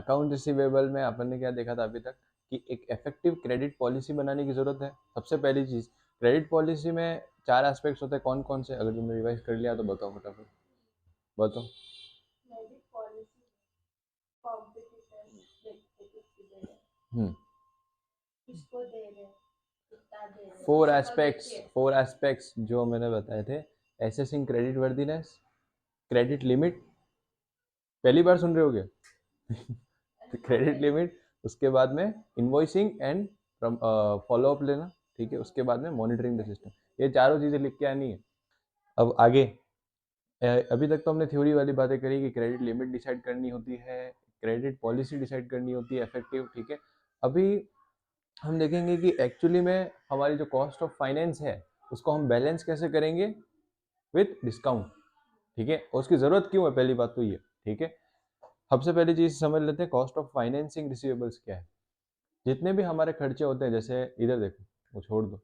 Account receivable में अपन ने क्या देखा था अभी तक कि एक इफेक्टिव क्रेडिट पॉलिसी बनाने की जरूरत है। सबसे पहली चीज, क्रेडिट पॉलिसी में 4 एस्पेक्ट्स होते हैं। कौन कौन से? अगर तुमने रिवाइज कर लिया तो बताओ फटाफट, बताओ। हम्म, 4 एस्पेक्ट्स जो मैंने बताए थे। Assessing credit worthiness, credit limit, पहली बार सुन रहे हो क्या? क्रेडिट लिमिट, उसके बाद में इनवॉइसिंग एंड फॉलो अप लेना, ठीक है, उसके बाद में मॉनिटरिंग द सिस्टम। ये चारों चीजें लिख के आनी है। अब आगे, अभी तक तो हमने थ्योरी वाली बातें करी कि क्रेडिट लिमिट डिसाइड करनी होती है, क्रेडिट पॉलिसी डिसाइड करनी होती है इफेक्टिव, ठीक है। अभी हम देखेंगे कि एक्चुअली में हमारी जो कॉस्ट ऑफ फाइनेंस है उसको हम बैलेंस कैसे करेंगे विथ डिस्काउंट, ठीक है, और उसकी जरूरत क्यों है, पहली बात तो ये, ठीक है। सबसे पहली चीज समझ लेते हैं कॉस्ट ऑफ फाइनेंसिंग रिसीवेबल्स क्या है। जितने भी हमारे खर्चे होते हैं, जैसे इधर देखो, वो छोड़ दो,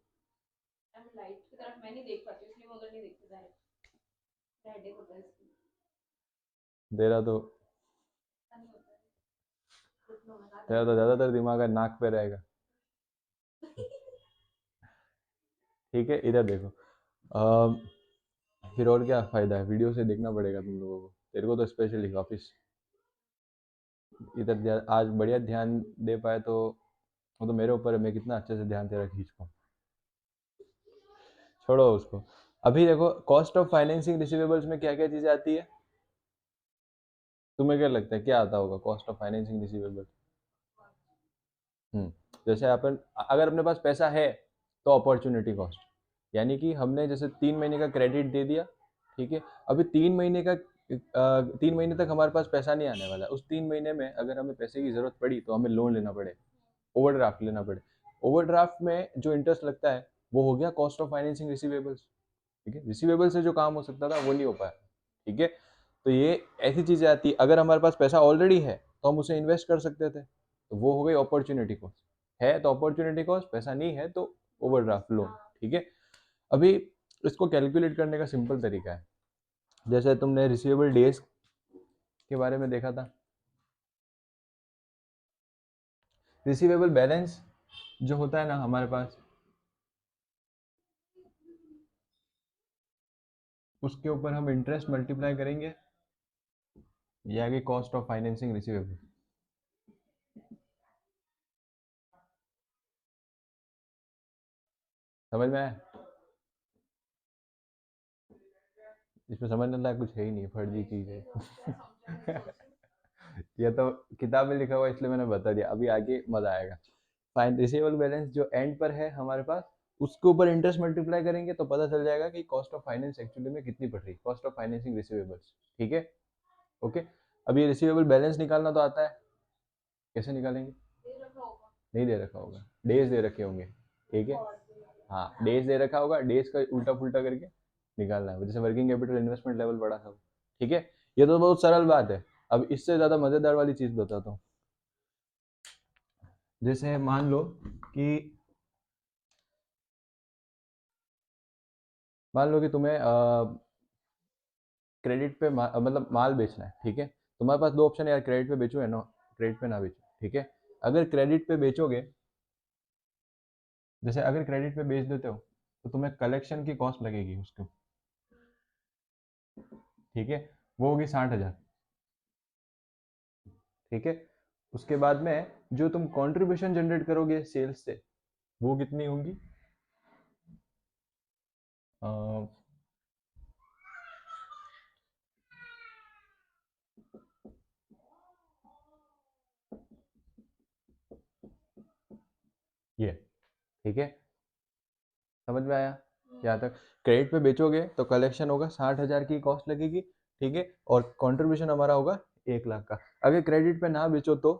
तेरा तो तेरा तो ज्यादातर दिमाग है नाक पे रहेगा, ठीक है। इधर देखो, फिर और क्या फायदा है, वीडियो से देखना पड़ेगा तुम लोगों को, तेरे को तो स्पेशली वापिस इधर आज बढ़िया ध्यान दे पाए तो वो तो मेरे ऊपर है, मैं कितना अच्छे से ध्यान तेरा खींच पाऊँ। छोड़ो उसको। अभी देखो कॉस्ट ऑफ फाइनेंसिंग रिसीवेबल्स में क्या क्या चीजें आती है, तुम्हें क्या लगता है क्या आता होगा कॉस्ट ऑफ फाइनेंसिंग रिसीवेबल्स? हम्म, जैसे अपन, अगर अपने पास पैसा है तो अपॉर्चुनिटी कॉस्ट, यानी कि हमने जैसे 3 महीने का क्रेडिट दे दिया, ठीक है। अभी 3 महीने का 3 महीने तक हमारे पास पैसा नहीं आने वाला, उस 3 महीने में अगर हमें पैसे की जरूरत पड़ी तो हमें लोन लेना पड़े, ओवरड्राफ्ट लेना पड़े। ओवरड्राफ्ट में जो इंटरेस्ट लगता है वो हो गया कॉस्ट ऑफ फाइनेंसिंग रिसीवेबल्स, ठीक है। रिसीवेबल से जो काम हो सकता था वो नहीं हो पाया, ठीक है। तो ये ऐसी चीजें आती है, अगर हमारे पास पैसा ऑलरेडी है तो हम उसे इन्वेस्ट कर सकते थे, तो वो हो गई अपॉर्चुनिटी कॉस्ट, है तो अपॉर्चुनिटी कॉस्ट, पैसा नहीं है तो ओवरड्राफ्ट लोन, ठीक है। अभी इसको कैलकुलेट करने का सिंपल तरीका है, जैसे तुमने रिसीवेबल डेज के बारे में देखा था, रिसीवेबल बैलेंस जो होता है ना हमारे पास, उसके ऊपर हम इंटरेस्ट मल्टीप्लाई करेंगे, ये आ गई कॉस्ट ऑफ फाइनेंसिंग रिसीवेबल। समझ में आया? इसमें समझने लायक कुछ है ही नहीं, फर्जी चीज है। ये तो किताब में लिखा हुआ है, इसलिए मैंने बता दिया, अभी आगे मजा आएगा। फाइन रिसीवेबल बैलेंस जो एंड पर है हमारे पास, उसके ऊपर इंटरेस्ट मल्टीप्लाई करेंगे तो पता चल जाएगा कि कॉस्ट ऑफ फाइनेंस एक्चुअली में कितनी पड़ रही है, कॉस्ट ऑफ फाइनेंसिंग रिसीवेबल्स, ठीक है। ओके, अब ये रिसीवेबल बैलेंस निकालना तो आता है, कैसे निकालेंगे? नहीं दे रखा होगा, डेज दे रखे होंगे, ठीक है। हाँ, डेज दे रखा होगा, डेज का उल्टा पुल्टा करके निकालना है, जैसे वर्किंग कैपिटल इन्वेस्टमेंट लेवल बढ़ा था, ठीक है। ये तो बहुत सरल बात है। अब इससे ज्यादा मजेदार वाली चीज बताता हूँ। जैसे मान लो कि तुम्हें क्रेडिट पे मतलब माल बेचना है, ठीक है। तुम्हारे पास दो ऑप्शन है यार, क्रेडिट पे बेचो या नो क्रेडिट पे ना बेचो, ठीक है। अगर क्रेडिट पे बेचोगे, जैसे अगर क्रेडिट पे बेच देते हो तो तुम्हें कलेक्शन की कॉस्ट लगेगी उसको, ठीक है, वो होगी 60,000, ठीक है। उसके बाद में जो तुम कंट्रीब्यूशन जनरेट करोगे सेल्स से, वो कितनी होगी? अ, ये, ठीक है, समझ में आया? यहाँ तक क्रेडिट पे बेचोगे तो कलेक्शन होगा 60,000 की कॉस्ट लगेगी, ठीक है, और कंट्रीब्यूशन हमारा होगा 1 लाख का। अगर क्रेडिट पे ना बेचो तो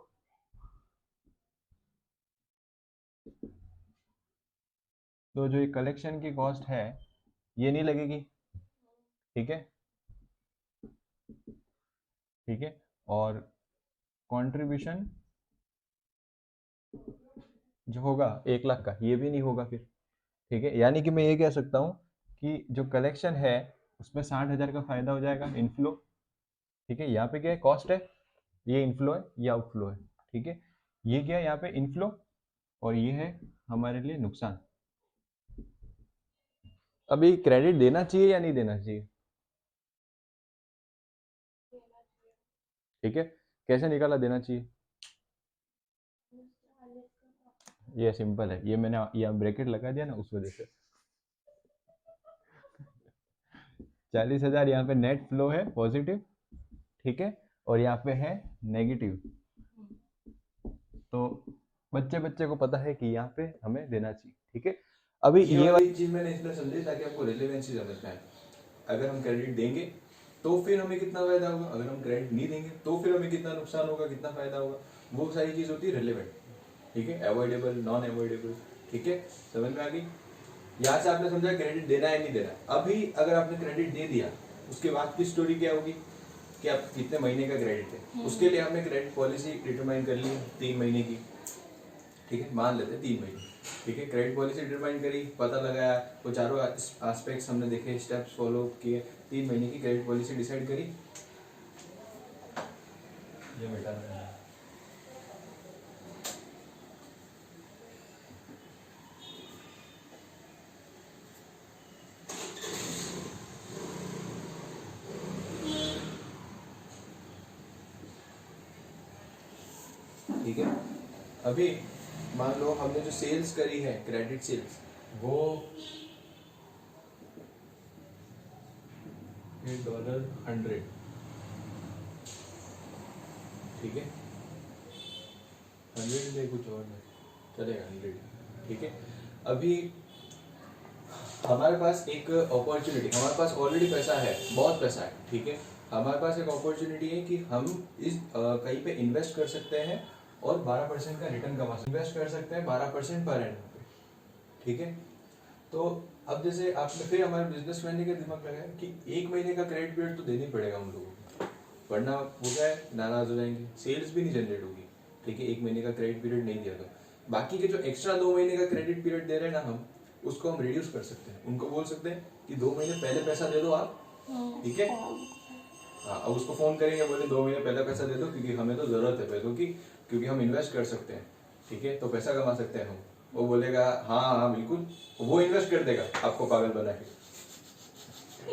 जो ये कलेक्शन की कॉस्ट है ये नहीं लगेगी, ठीक है, ठीक है। और कंट्रीब्यूशन जो होगा 1 लाख का, ये भी नहीं होगा फिर, ठीक है। यानी कि मैं ये कह सकता हूँ कि जो कलेक्शन है उसमें 60,000 का फायदा हो जाएगा इनफ्लो, ठीक है। यहाँ पे क्या है, कॉस्ट है, ये इनफ्लो है, ये आउटफ्लो है, ठीक है। ये क्या है यहाँ पे इनफ्लो, और ये है हमारे लिए नुकसान। अभी क्रेडिट देना चाहिए या नहीं देना चाहिए? ठीक है, कैसे निकाला देना चाहिए? ये सिंपल है, ये मैंने यहाँ ब्रैकेट लगा दिया ना उस वजह से। 40,000 यहाँ पे नेट फ्लो है पॉजिटिव, ठीक है, और यहाँ पे है नेगेटिव। तो बच्चे बच्चे को पता है कि यहाँ पे हमें देना चाहिए, ठीक है। अभी ये वाली चीज मैंने इसलिए समझी ताकि आपको रिलेवेंसी समझ में आए। अगर हम क्रेडिट देंगे तो फिर हमें कितना फायदा होगा, अगर हम क्रेडिट नहीं देंगे तो फिर हमें कितना नुकसान होगा, कितना फायदा होगा, वो सारी चीज होती है रिलेवेंट, ठीक है। अवॉइडेबल, नॉन अवॉइडेबल, ठीक है, समझ में आ गई। यहाँ से आपने समझा क्रेडिट देना है नहीं देना। अभी अगर आपने क्रेडिट दे दिया, उसके बाद की स्टोरी क्या होगी कि आप कितने महीने का क्रेडिट है, उसके लिए हमने क्रेडिट पॉलिसी डिटरमाइन कर ली 3 महीने की, ठीक है, मान लेते हैं 3 महीने, ठीक है। क्रेडिट पॉलिसी डिटरमाइन करी, पता लगाया, वो चारों एस्पेक्ट्स हमने देखे, स्टेप्स फॉलो किए, 3 महीने की क्रेडिट पॉलिसी डिसाइड करी। ये बेटा ठीक है। अभी मान लो हमने जो सेल्स करी है क्रेडिट सेल्स, वो $100, ठीक है, 100 ले कुछ और नहीं चलेगा, 100, ठीक है। अभी हमारे पास एक अपॉर्चुनिटी, हमारे पास ऑलरेडी पैसा है, बहुत पैसा है, ठीक है। हमारे पास एक अपॉर्चुनिटी है कि हम इस कहीं पे इन्वेस्ट कर सकते हैं और 12% का रिटर्न कमा सकते हैं, इन्वेस्ट कर सकते हैं 12% पर एनम पे, ठीक है। तो अब जैसे आपने फिर हमारे बिजनेस मैन के दिमाग लगाया कि 1 महीने का क्रेडिट पीरियड तो देना ही पड़ेगा हम लोगों को, वरना वो क्या है, नाराज हो जाएंगे, सेल्स भी नहीं जनरेट होगी, ठीक है। 1 महीने का क्रेडिट पीरियड नहीं दिया तो बाकी के जो एक्स्ट्रा 2 महीने का क्रेडिट पीरियड दे रहे हैं ना हम, उसको हम रिड्यूस कर सकते हैं। उनको बोल सकते हैं कि 2 महीने पहले पैसा दे दो आप, ठीक है। हाँ, अब उसको फोन करेंगे, बोले 2 महीने पहले पैसा दे दो क्योंकि हमें तो जरूरत है पैसों की, क्योंकि हम इन्वेस्ट कर सकते हैं, ठीक है, तो पैसा कमा सकते हैं हम। वो बोलेगा हाँ हाँ बिल्कुल, वो इन्वेस्ट कर देगा आपको पागल बना के,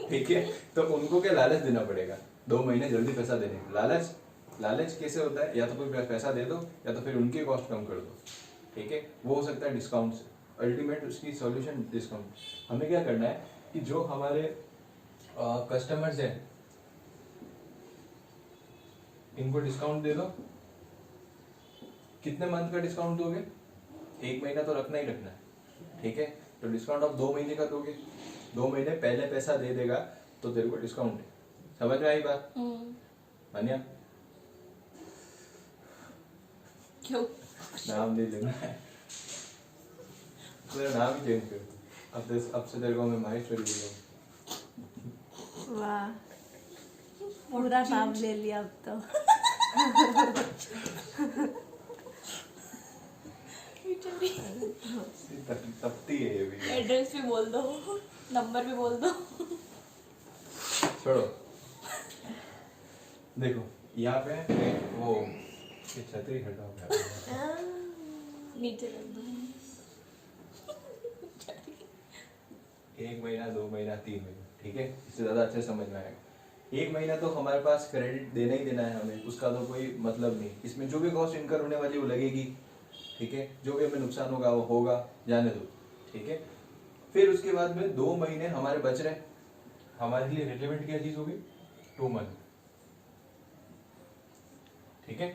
ठीक है। तो उनको क्या लालच देना पड़ेगा, 2 महीने जल्दी पैसा देने का लालच। लालच कैसे होता है, या तो कोई पैसा दे दो या तो फिर उनकी कॉस्ट कम कर दो, ठीक है। वो हो सकता है डिस्काउंट से, अल्टीमेट उसकी सॉल्यूशन डिस्काउंट। हमें क्या करना है कि जो हमारे कस्टमर्स हैं इनको डिस्काउंट दे दो। कितने मंथ का डिस्काउंट दोगे, 1 महीना तो रखना ही रखना है, ठीक है। तो डिस्काउंट आप 2 महीने का दोगे, 2 महीने पहले पैसा दे देगा तो तेरे को डिस्काउंट है। समझ में आई बात? मानिया क्यों नाम नहीं लेना है, मेरा नाम ही चेंज कर, अब से तेरे को मैं माहेश्वरी बोलूँगा। वाह, पूरा नाम ले लिया अब तो। तपती है ये भी। एड्रेस भी बोल दो, नंबर भी बोल दो। छोड़ो, देखो यहाँ पे वो ये छतरी हटा हो, नीचे रख दो। 1 महीना 2 महीना 3 महीना, ठीक है, इससे ज्यादा अच्छे समझ में आएगा। 1 महीना तो हमारे पास क्रेडिट देना ही देना है हमें, उसका तो कोई मतलब नहीं, इसमें जो भी कॉस्ट इनकर होने वाली वो लगेगी, ठीक है। जो भी हमें नुकसान होगा वो होगा, जाने दो, ठीक है। फिर उसके बाद में 2 महीने हमारे बच रहे, हमारे लिए रिलेवेंट क्या चीज होगी, 2 मंथ, ठीक है।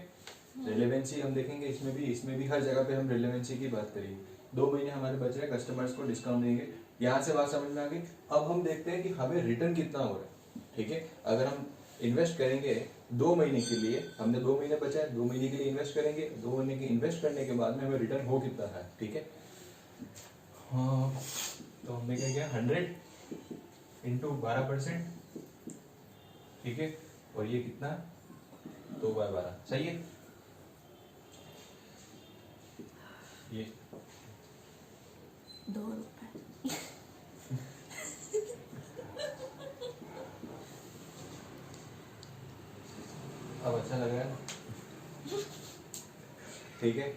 रिलेवेंसी हम देखेंगे इसमें भी हर जगह पे हम रिलेवेंसी की बात करेंगे। 2 महीने हमारे बच रहे, कस्टमर्स को डिस्काउंट देंगे, यहाँ से बात समझ में आ गई। अब हम देखते हैं कि हमें रिटर्न कितना हो रहा है, ठीक है। अगर हम इन्वेस्ट करेंगे 2 महीने के लिए, हमने 2 महीने बचा है, 2 महीने के लिए इन्वेस्ट करेंगे, 2 महीने के इन्वेस्ट करने के बाद में हमें रिटर्न हो कितना है, ठीक है। हाँ, तो हमने क्या किया, 100 इंटू 12%, ठीक है, और ये कितना 2/12, सही है। ये 2 रुपए। अब अच्छा लग रहा है, ठीक है,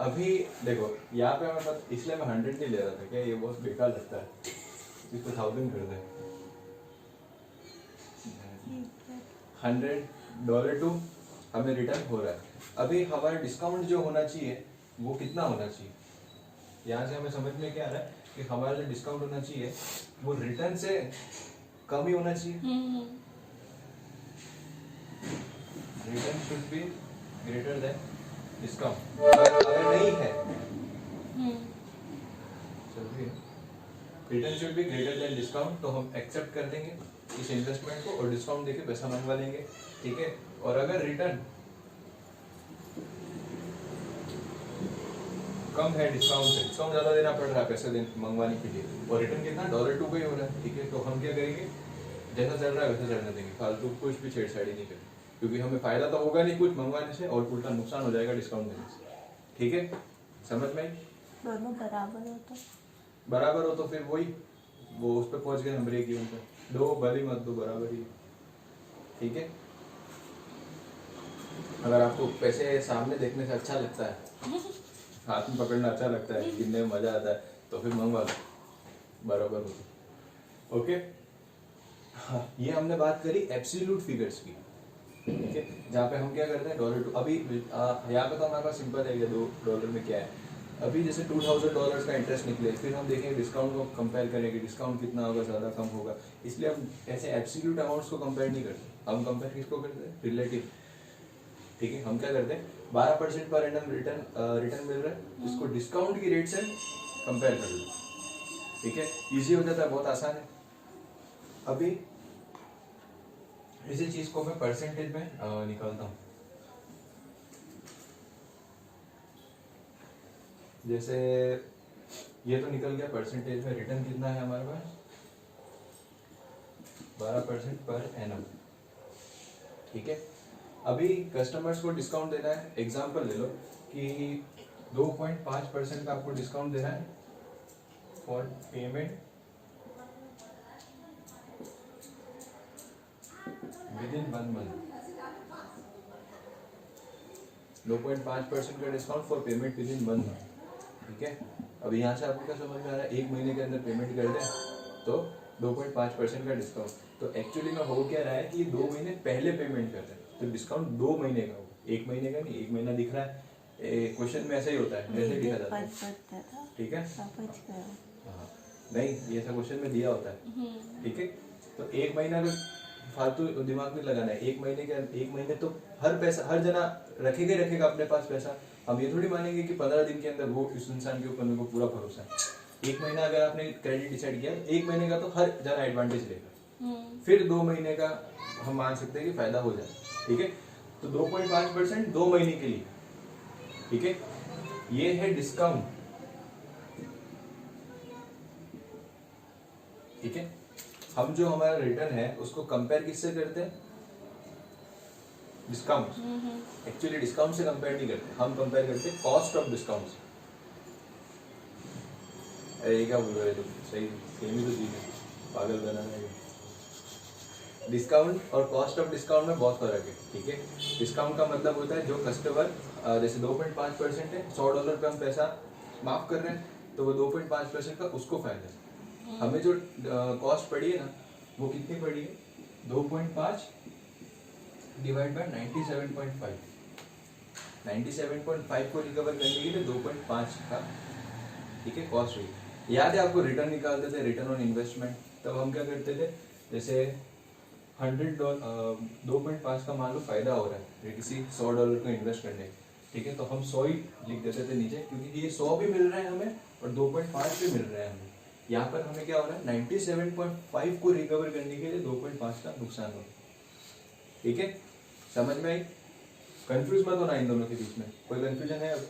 अभी देखो यहाँ पे हमें बस इसलिए मैं 100 नहीं ले रहा था, क्या ये बहुत बेकार लगता है, इसको 1000 कर दे। $100 टू हमें रिटर्न हो रहा है। अभी हमारा डिस्काउंट जो होना चाहिए वो कितना होना चाहिए, यहाँ से हमें समझ में क्या आ रहा है कि हमारा जो डिस्काउंट होना चाहिए वो रिटर्न से कम ही होना चाहिए। Return should be greater than discount. अगर नहीं है return should be greater than discount, तो हम एक्सेप्ट कर देंगे इस इन्वेस्टमेंट को और डिस्काउंट देके पैसा मंगवा लेंगे, ठीक है। और अगर रिटर्न कम है डिस्काउंट से, डिस्काउंट ज्यादा देना पड़ रहा है पैसे मंगवाने के लिए, और रिटर्न कितना $2 का ही हो रहा है, ठीक है, तो हम क्या करेंगे, जैसा चल रहा है वैसा चलने देंगे, फालतू कुछ भी छेड़छाड़ी नहीं करेंगे, क्योंकि हमें फायदा तो होगा नहीं कुछ मंगवाने से और उल्टा नुकसान हो जाएगा डिस्काउंट देने से, ठीक है। समझ में आई? दोनों बराबर हो तो बराबर हो तो फिर वही वो उस पर पहुंच गए हम ब्रेक इवन पे, दो भली मत दो बराबर ही, ठीक है। अगर आपको पैसे सामने देखने से अच्छा लगता है, हाथ में पकड़ना अच्छा लगता है, गिनने में मजा आता है, तो फिर मंगवा लो, बराबर हो तो। ओके, हाँ, ये हमने बात करी एब्सोल्यूट फिगर्स की, ठीक है, जहाँ पे हम क्या करते हैं $2 टू, अभी यहाँ पे तो हमारे पास सिंपल है, $2 में क्या है, अभी जैसे $2000 का इंटरेस्ट निकले, फिर हम देखेंगे डिस्काउंट को कंपेयर करेंगे, डिस्काउंट कितना होगा, ज़्यादा कम होगा, इसलिए हम ऐसे एब्सोल्यूट अमाउंट्स को कंपेयर नहीं करते, हम कंपेयर किसको करते हैं, रिलेटिव, ठीक है। हम क्या करते हैं 12% पर एनम रिटर्न मिल रहा है, इसको डिस्काउंट की रेट से कंपेयर कर लो, ठीक है, इजी हो जाता है, बहुत आसान है। अभी इसी चीज को मैं परसेंटेज में निकालता हूँ, जैसे ये तो निकल गया परसेंटेज में, रिटर्न कितना है हमारे पास 12% पर एनम, ठीक है। अभी कस्टमर्स को डिस्काउंट देना है, एग्जांपल ले लो कि 2.5% का आपको डिस्काउंट देना है for payment with in 1 month, 2.5% का discount for payment with in 1 month, ठीक है। अब यहाँ से आपको क्या समझ में आ रहा है, 1 महीने के अंदर पेमेंट कर दें तो 2.5% का डिस्काउंट, तो एक्चुअली में हो क्या रहा है कि 2 महीने पहले पेमेंट कर रहे हैं, तो डिस्काउंट 2 महीने का होगा, 1 महीने का नहीं, 1 महीना दिख रहा है, क्वेश्चन में ऐसा ही होता है, ऐसे लिखा जाता है, ठीक है। हाँ, नहीं, ये ऐसा क्वेश्चन में दिया होता है, ठीक है। तो 1 महीना का फालतू दिमाग में लगाना है, 1 महीने तो हर जना रखेगा ही रखेगा अपने पास पैसा, हम ये थोड़ी मानेंगे कि 15 दिन के अंदर वो इस इंसान के ऊपर मेरे को पूरा भरोसा है। 1 महीना अगर आपने क्रेडिट डिसाइड किया, 1 महीने का तो हर जना एडवांटेज लेगा, फिर 2 महीने का हम मान सकते हैं कि फायदा हो जाए, ठीक है। तो 2.5% 2 महीने के लिए, ठीक है, ये है डिस्काउंट, ठीक है। हम जो हमारा रिटर्न है उसको कंपेयर किससे करते हैं, डिस्काउंट, एक्चुअली डिस्काउंट से कंपेयर नहीं करते, हम कंपेयर करते हैं कॉस्ट ऑफ डिस्काउंट से। अरे ये क्या बोल रहे हो तुम, सही सेम ही तो चीज है, पागल बनाना है। डिस्काउंट और कॉस्ट ऑफ डिस्काउंट में बहुत फर्क है, ठीक है। डिस्काउंट का मतलब होता है जो कस्टमर जैसे 2.5% है, $100 पे हम पैसा माफ कर रहे हैं, तो वो 2.5% का उसको फायदा है। हमें जो कॉस्ट पड़ी है ना वो कितनी पड़ी है, 2.5 डिवाइड बाय 97.5, 97.5 को रिकवर करने के लिए 2.5 का, ठीक है, कॉस्ट हुई। याद है आपको रिटर्न निकालते थे, रिटर्न ऑन इन्वेस्टमेंट, तब हम क्या करते थे, जैसे $100 2.5 का मान लो फायदा हो रहा है किसी $100 को इन्वेस्ट करने, ठीक है, तो हम 100 ही लिख देते थे नीचे, क्योंकि ये 100 भी मिल रहा है हमें और 2.5 भी मिल रहा है हमें। यहाँ पर हमें क्या हो रहा है, 97.5 को रिकवर करने के लिए 2.5 का नुकसान हो रहा है, ठीक है। समझ में आई? कंफ्यूज मत होना इन दोनों के बीच में, कोई कंफ्यूजन है? अब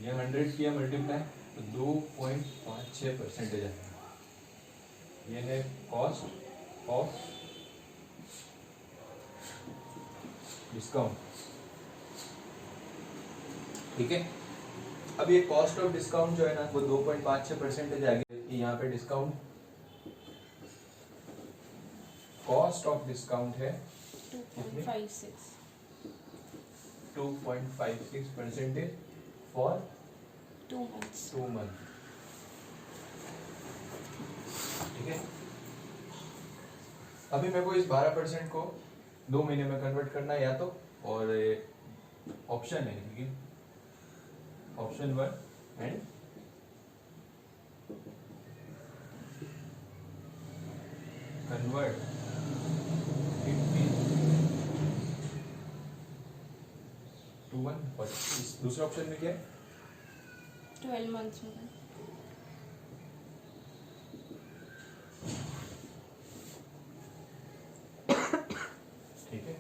ये 100 किया मल्टीप्लाई तो 2.56% है, ये है कॉस्ट ऑफ डिस्काउंट, ठीक है। अब ये कॉस्ट ऑफ डिस्काउंट जो है ना वो 2.56% आ गया, यहाँ पे डिस्काउंट कॉस्ट ऑफ डिस्काउंट है 2.56 2.56% फॉर 2 months. 2 मंथ। ठीक है, अभी मेरे को इस 12% को 2 महीने में कन्वर्ट करना है या तो, और ऑप्शन है, ठीक है, ऑप्शन 1 एंड कन्वर्ट टू 1, और दूसरे ऑप्शन में क्या है? 12 months में। ठीक है,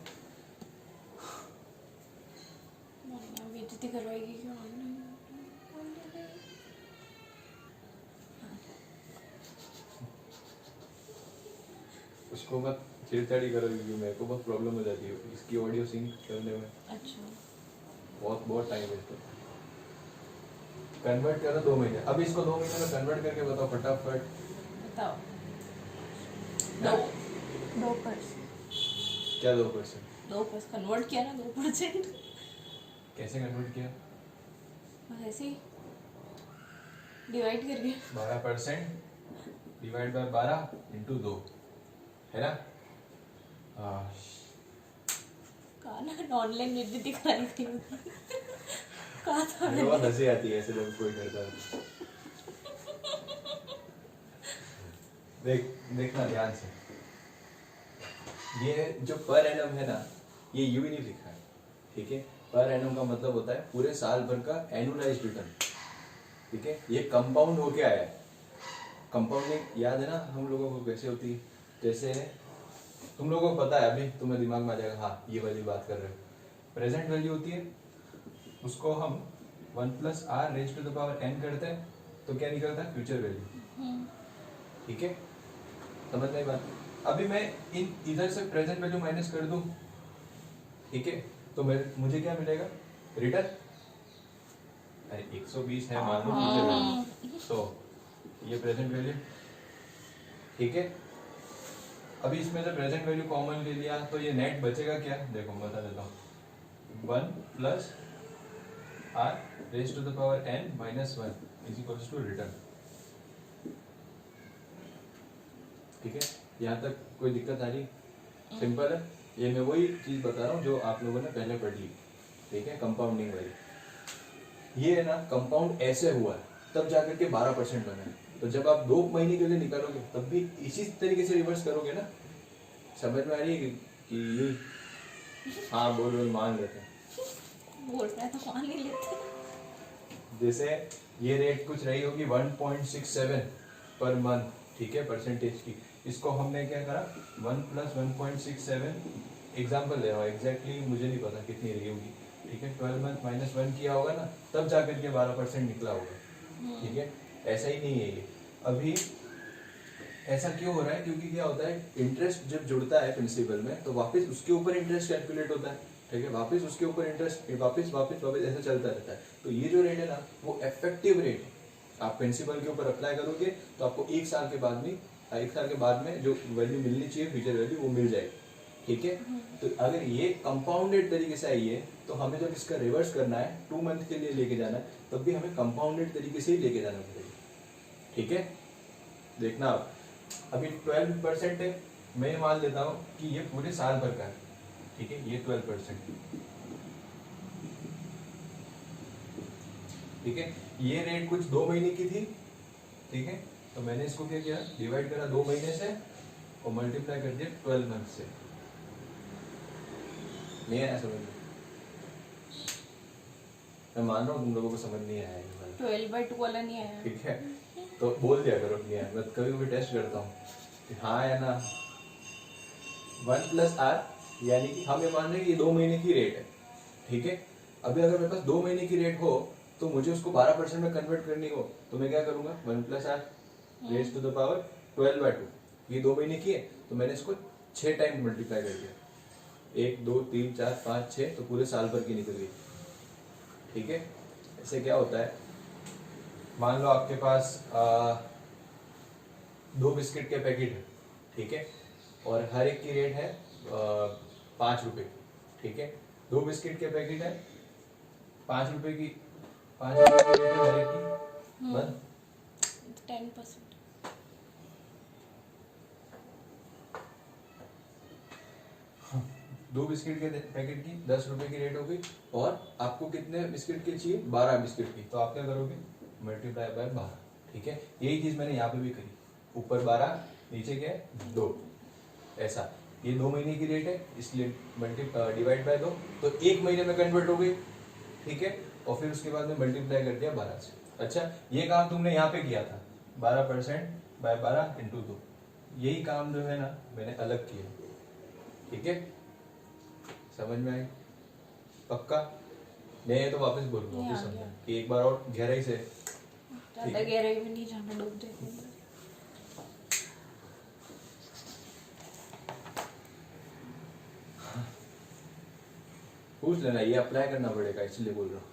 बेइज्जती करवाएगी क्या ऑनलाइन? उसको मत छेड़छाड़ी करो क्योंकि मेरे को बहुत प्रॉब्लम हो जाती है इसकी ऑडियो सिंक करने में, अच्छा, बहुत बहुत टाइम वेस्ट होता है। कन्वर्ट करो 2 महीने, अब इसको 2 महीने में कन्वर्ट करके बताओ फटाफट। बताओ। ना? 2%। क्या 2%? 2% कन्वर्ट किया ना, 2%। कैसे कन्वर्ट किया? बस ऐसे ही डिवाइड करके। 12% डिवाइड बाय 12 इंटू 2 है ना? कहा ना ऑनलाइन बेइज्जती कराई थी। कहा था मेरे को बहुत हंसी आती है ऐसे जब कोई करता है। देखना ध्यान से, ये जो पर एनम है ना, ये यू ही नहीं लिखा है, ठीक है। पर एनम का मतलब होता है पूरे साल भर का एनुअलाइज्ड रिटर्न, ठीक है। ये कंपाउंड होके आया है। कंपाउंडिंग याद है ना हम लोगों को कैसे होती है? जैसे तुम लोगों को पता है, अभी तुम्हें दिमाग में आ जाएगा, हाँ ये वाली बात कर रहे हो। प्रेजेंट वैल्यू होती है, उसको हम 1 + r⁻n करते हैं तो क्या निकलता है? फ्यूचर वैल्यू, ठीक है। समझ नहीं बात? अभी मैं इन इधर से प्रेजेंट वैल्यू माइनस कर दूं, ठीक है, तो मुझे क्या मिलेगा? रिटर्न। अरे 120 है मान लो फ्यूचर वैल्यू, तो ये प्रेजेंट वैल्यू, ठीक है। अभी इसमें से प्रेजेंट वैल्यू कॉमन ले लिया तो ये नेट बचेगा क्या? देखो मैं बता देता हूँ, 1 + r⁻n - 1 = रिटर्न, ठीक है। यहाँ तक कोई दिक्कत आ रही? सिंपल है। ये मैं वही चीज बता रहा हूँ जो आप लोगों ने पहले पढ़ी, ठीक है, कंपाउंडिंग वाली। ये है ना, कंपाउंड ऐसे हुआ है तब जाकर के 12% बना है। तो जब आप 2 महीने के लिए निकालोगे तब भी इसी तरीके से रिवर्स करोगे ना। समझ में आ रही है कि ये? हाँ बोल मान लेते हैं, बोल रहा है तो मान ही लेते हैं। जैसे ये रेट कुछ रही होगी 1.67 पर मंथ, ठीक है, परसेंटेज की। इसको हमने क्या करा, 1 + 1.67, एग्जाम्पल ले रहा हूँ, एग्जैक्टली मुझे नहीं पता कितनी रही होगी, ठीक है। 12 मंथ - 1 किया होगा ना, तब जाकर के 12% निकला होगा, ठीक है। ऐसा ही नहीं है ये। अभी ऐसा क्यों हो रहा है? क्योंकि क्या होता है, इंटरेस्ट जब जुड़ता है प्रिंसिपल में तो वापस उसके ऊपर इंटरेस्ट कैलकुलेट होता है, ठीक है। वापस उसके ऊपर इंटरेस्ट, वापस वापस वापस ऐसा चलता रहता है। तो ये जो रेट है ना, वो इफेक्टिव रेट है। आप प्रिंसिपल के ऊपर अप्लाई करोगे तो आपको 1 साल के बाद में, 1 साल के बाद में जो वैल्यू मिलनी चाहिए, फ्यूचर वैल्यू, वो मिल जाएगी, ठीक है। तो अगर ये कंपाउंडेड तरीके से आई है तो हमें जब इसका रिवर्स करना है, 2 मंथ के लिए लेके जाना है, तब भी हमें कंपाउंडेड तरीके से ही लेके जाना पड़ेगा, ठीक है। देखना आप, अभी 12% है, मैं मान लेता हूँ कि ये पूरे साल भर का है, ठीक है। ये 12%, ठीक है। ये रेट कुछ 2 महीने की थी, ठीक है। तो मैंने इसको क्या किया, डिवाइड करा 2 महीने से और मल्टीप्लाई कर दिया 12 मंथ से। नहीं आया समझ में? मैं मान रहा हूँ तुम लोगों को समझ नहीं आया ये वाला, 12/2 वाला नहीं आया। ठीक है। तो बोल दिया करो नहीं आया, मैं कभी कभी टेस्ट करता हूँ कि हाँ या ना। 1 + r, यानी कि हम ये मान रहे हैं कि 2 महीने की रेट है, ठीक है। अभी अगर मेरे पास 2 महीने की रेट हो तो मुझे उसको 12% में कन्वर्ट करनी हो तो मैं क्या करूंगा, 1 + r⁻12/2। ये 2 महीने की है तो मैंने इसको 6 टाइम मल्टीप्लाई कर दिया, 1 2 3 4 5 6, तो पूरे साल भर की निकल गई, ठीक है। ऐसे क्या होता है, मान लो आपके पास 2 बिस्किट के पैकेट है, ठीक है, और हर एक की रेट है 5 रुपए, ठीक है। 2 बिस्किट के पैकेट है, 5 रुपए की, 5 रुपए की रेट है हर एक की, बस 10%। 2 बिस्किट के पैकेट की 10 रुपए की रेट होगी, और आपको कितने बिस्किट की चाहिए, 12 बिस्किट की, तो आप क्या करोगे, मल्टीप्लाई बाय 12, ठीक है। यही चीज मैंने यहाँ पे भी करी, ऊपर 12 नीचे क्या है 2, ऐसा। ये 2 महीने की रेट है, इसलिए डिवाइड बाय 2, तो 1 महीने में कन्वर्ट हो गई, ठीक है। और फिर उसके बाद में मल्टीप्लाई कर दिया 12 से। अच्छा, ये काम तुमने यहाँ पे किया था, 12% बाय 12 इंटू 2, यही काम जो है ना मैंने अलग किया, ठीक है। समझ में आई? पक्का? नहीं तो वापस बोलूंगा, नहीं, वापस आ समझा गया। कि एक बार और गहराई से। ज्यादा गहराई में नहीं जाना, डूब जाएंगे। पूछ लेना, ये अप्लाई करना पड़ेगा इसलिए बोल रहा हूँ,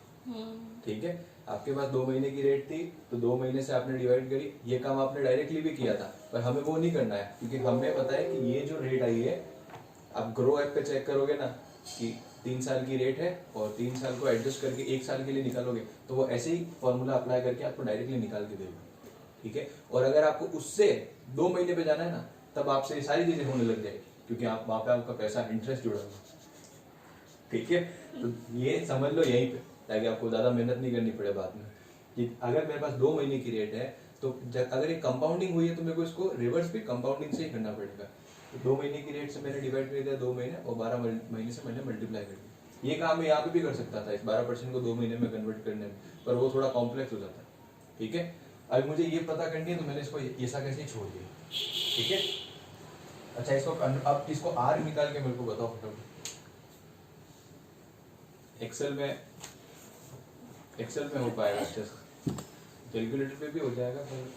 ठीक है। आपके पास 2 महीने की रेट थी, तो 2 महीने से आपने डिवाइड करी, ये काम आपने डायरेक्टली भी किया था, पर हमें वो नहीं करना है, क्योंकि हमें पता है कि ये जो रेट आई है, आप ग्रो ऐप पे चेक करोगे ना कि 3 साल की रेट है, और 3 साल को एडजस्ट करके 1 साल के लिए निकालोगे, तो वो ऐसे ही फॉर्मूला अप्लाई करके आपको डायरेक्टली निकाल के देगा, ठीक है। और अगर आपको उससे 2 महीने पे जाना है ना, तब आपसे ये सारी चीजें होने लग जाएगी, क्योंकि आप वहां पे आपका पैसा इंटरेस्ट जुड़ा हुआ, ठीक है। तो ये समझ लो यहीं पे, ताकि आपको ज्यादा मेहनत नहीं करनी पड़े बाद में, कि अगर मेरे पास 2 महीने की रेट है, तो अगर ये कंपाउंडिंग हुई है तो मेरे को इसको रिवर्स भी कंपाउंडिंग से ही करना पड़ेगा। तो 2 महीने की रेट से मैंने डिवाइड कर दिया 2 महीने, और 12 महीने से मैंने मल्टीप्लाई कर दिया। ये काम मैं यहाँ पे भी कर सकता था, इस 12% को 2 महीने में कन्वर्ट करने में, पर वो थोड़ा कॉम्प्लेक्स हो जाता है, ठीक है। अब मुझे ये पता करनी है, तो मैंने इसको ऐसा कैसे ही छोड़ दिया, ठीक है। अच्छा, इसको अब इसको आर निकाल के मेरे को बताओ फटाफट। एक्सेल में हो पाएगा अच्छे से, कैलकुलेटर पे भी हो जाएगा, पर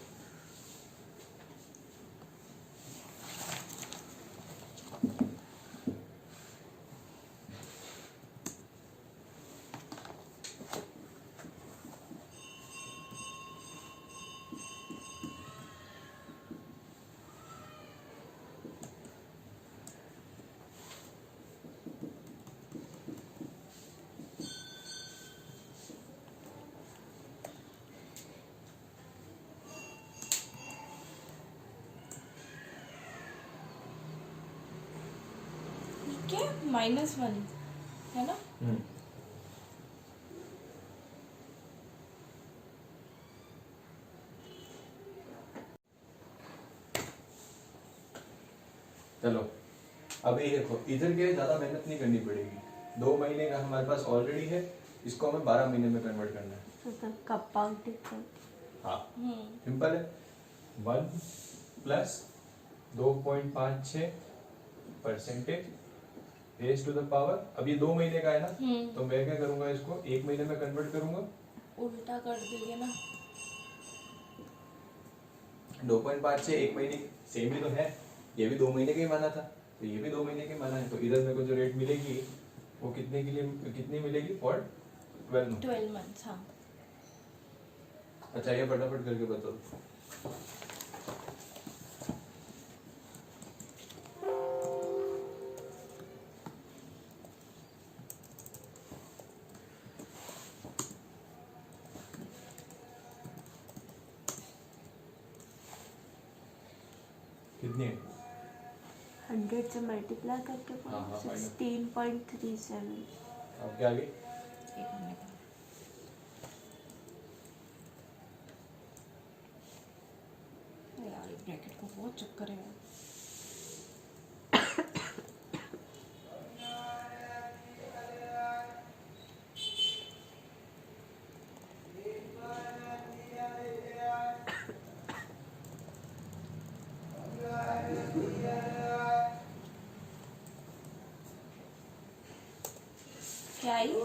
क्या -1 है ना? चलो अब ये देखो, इधर के ज्यादा मेहनत नहीं करनी पड़ेगी, 2 महीने का हमारे पास ऑलरेडी है, इसको हमें 12 महीने में कन्वर्ट करना है, तो कंपाउंडिंग कर हाँ सिंपल है। 1 प्लस 2.56 percentage raise to the power, अब ये 2 महीने का है ना, तो मैं क्या करूंगा, इसको 1 महीने में कन्वर्ट करूंगा, उल्टा कर देंगे ना। 2.56 1 महीने सेम ही तो है, ये भी 2 महीने का ही माना था, तो ये भी 2 महीने के माना है, तो इधर मेरे को जो रेट मिलेगी वो कितने के लिए, कितनी मिलेगी, फॉर 12 months, हाँ। अच्छा, ये फटाफट करके बताओ। कितनी है? 100 से मल्टीप्लाई करके हाँ, हाँ, 16.37। अब क्या आगे? एक मिनट। यार ये ब्रैकेट को बहुत चक्कर है यार। क्या आई? ओह,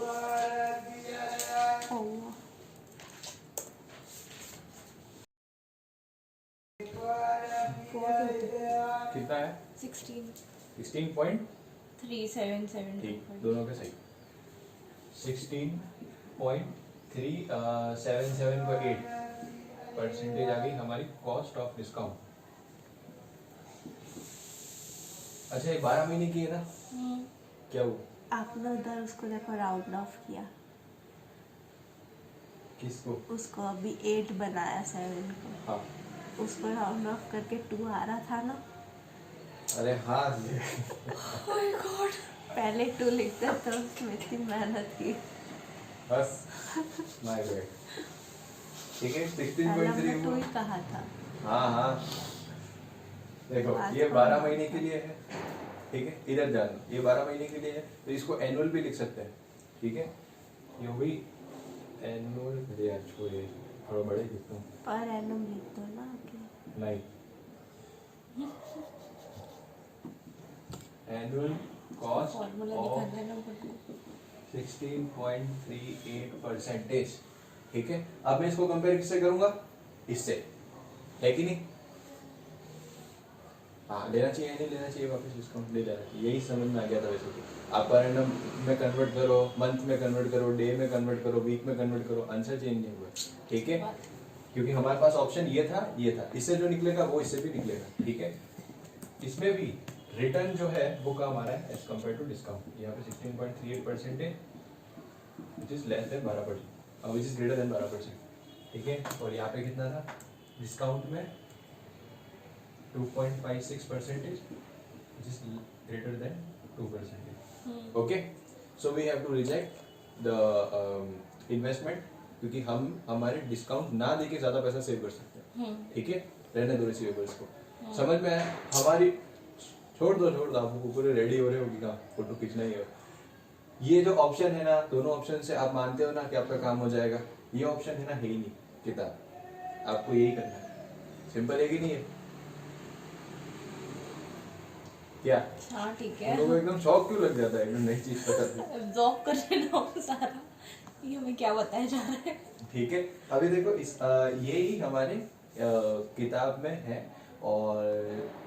कितना है? 16 16.377 ठीक, दोनों के सही। 16.377 परसेंटेज आ गई हमारी कॉस्ट ऑफ डिस्काउंट। अच्छा, ये 12 महीने की है ना, क्या हुआ? आपने उधर उसको देखो राउंड ऑफ किया, किसको? उसको अभी 8 बनाया 7 को, हाँ उसको राउंड ऑफ करके 2 आ रहा था ना। अरे हाँ Oh my God. पहले 2 लिखते तो उसमें इतनी मेहनत की। बस माय गॉड। ठीक है पहले हमने 2 16.3 ही कहा था। हाँ हाँ देखो आज ये कौन 12 सा महीने था? के लिए है, ठीक है इधर जाना, ये 12 महीने के लिए है तो इसको एनुअल भी लिख सकते हैं, ठीक है ये हुई एनुअल। अरे यार छोड़िए थोड़ा बड़े लिखता हूँ। पर एनम लिख दो ना आगे। नहीं एनुअल कॉस्ट फॉर्मूला ऑफ दिखाना है ना उनको। 16.38%, ठीक है। अब मैं इसको कंपेयर किससे करूंगा? इससे, है कि नहीं? हाँ लेना चाहिए नहीं लेना चाहिए वापस डिस्काउंट ले लेना चाहिए, यही समझ में आ गया था वैसे तो। आप पर एनम में कन्वर्ट करो, मंथ में कन्वर्ट करो, डे में कन्वर्ट करो, वीक में कन्वर्ट करो, आंसर चेंज नहीं हुआ, ठीक है। क्योंकि हमारे पास ऑप्शन ये था, इससे जो निकलेगा वो इससे भी निकलेगा, ठीक है। इसमें भी रिटर्न जो है वो कम आ रहा है एज कम्पेयर टू डिस्काउंट। यहाँ पे 16.38% है which is less than 12%, which is greater than 12%, ठीक है। और यहाँ पे कितना था डिस्काउंट में? 2.56% which is greater than 2%. Okay, so we have to reject the investment क्योंकि हम हमारे डिस्काउंट ना देके ज्यादा पैसा सेव कर सकते हैं, ठीक है। रहने दो रिसीवेबल्स को, समझ में आया? हमारी छोड़ दो आप पूरे रेडी हो रहे हो कि कहाँ फोटो खींचना ही है। ये जो ऑप्शन है ना, दोनों ऑप्शन से आप मानते हो ना कि आपका काम हो जाएगा। ये ऑप्शन है ना है ही नहीं किताब, आपको यही करना है। सिंपल है कि नहीं है? क्या हाँ ठीक तुम है। लोगों को एकदम शौक क्यों लग जाता है एकदम नई चीज पता है? एब्जॉर्ब कर लेना हो सारा, ये हमें क्या बताया जा रहा है। ठीक है अभी देखो ये ही हमारे किताब में है और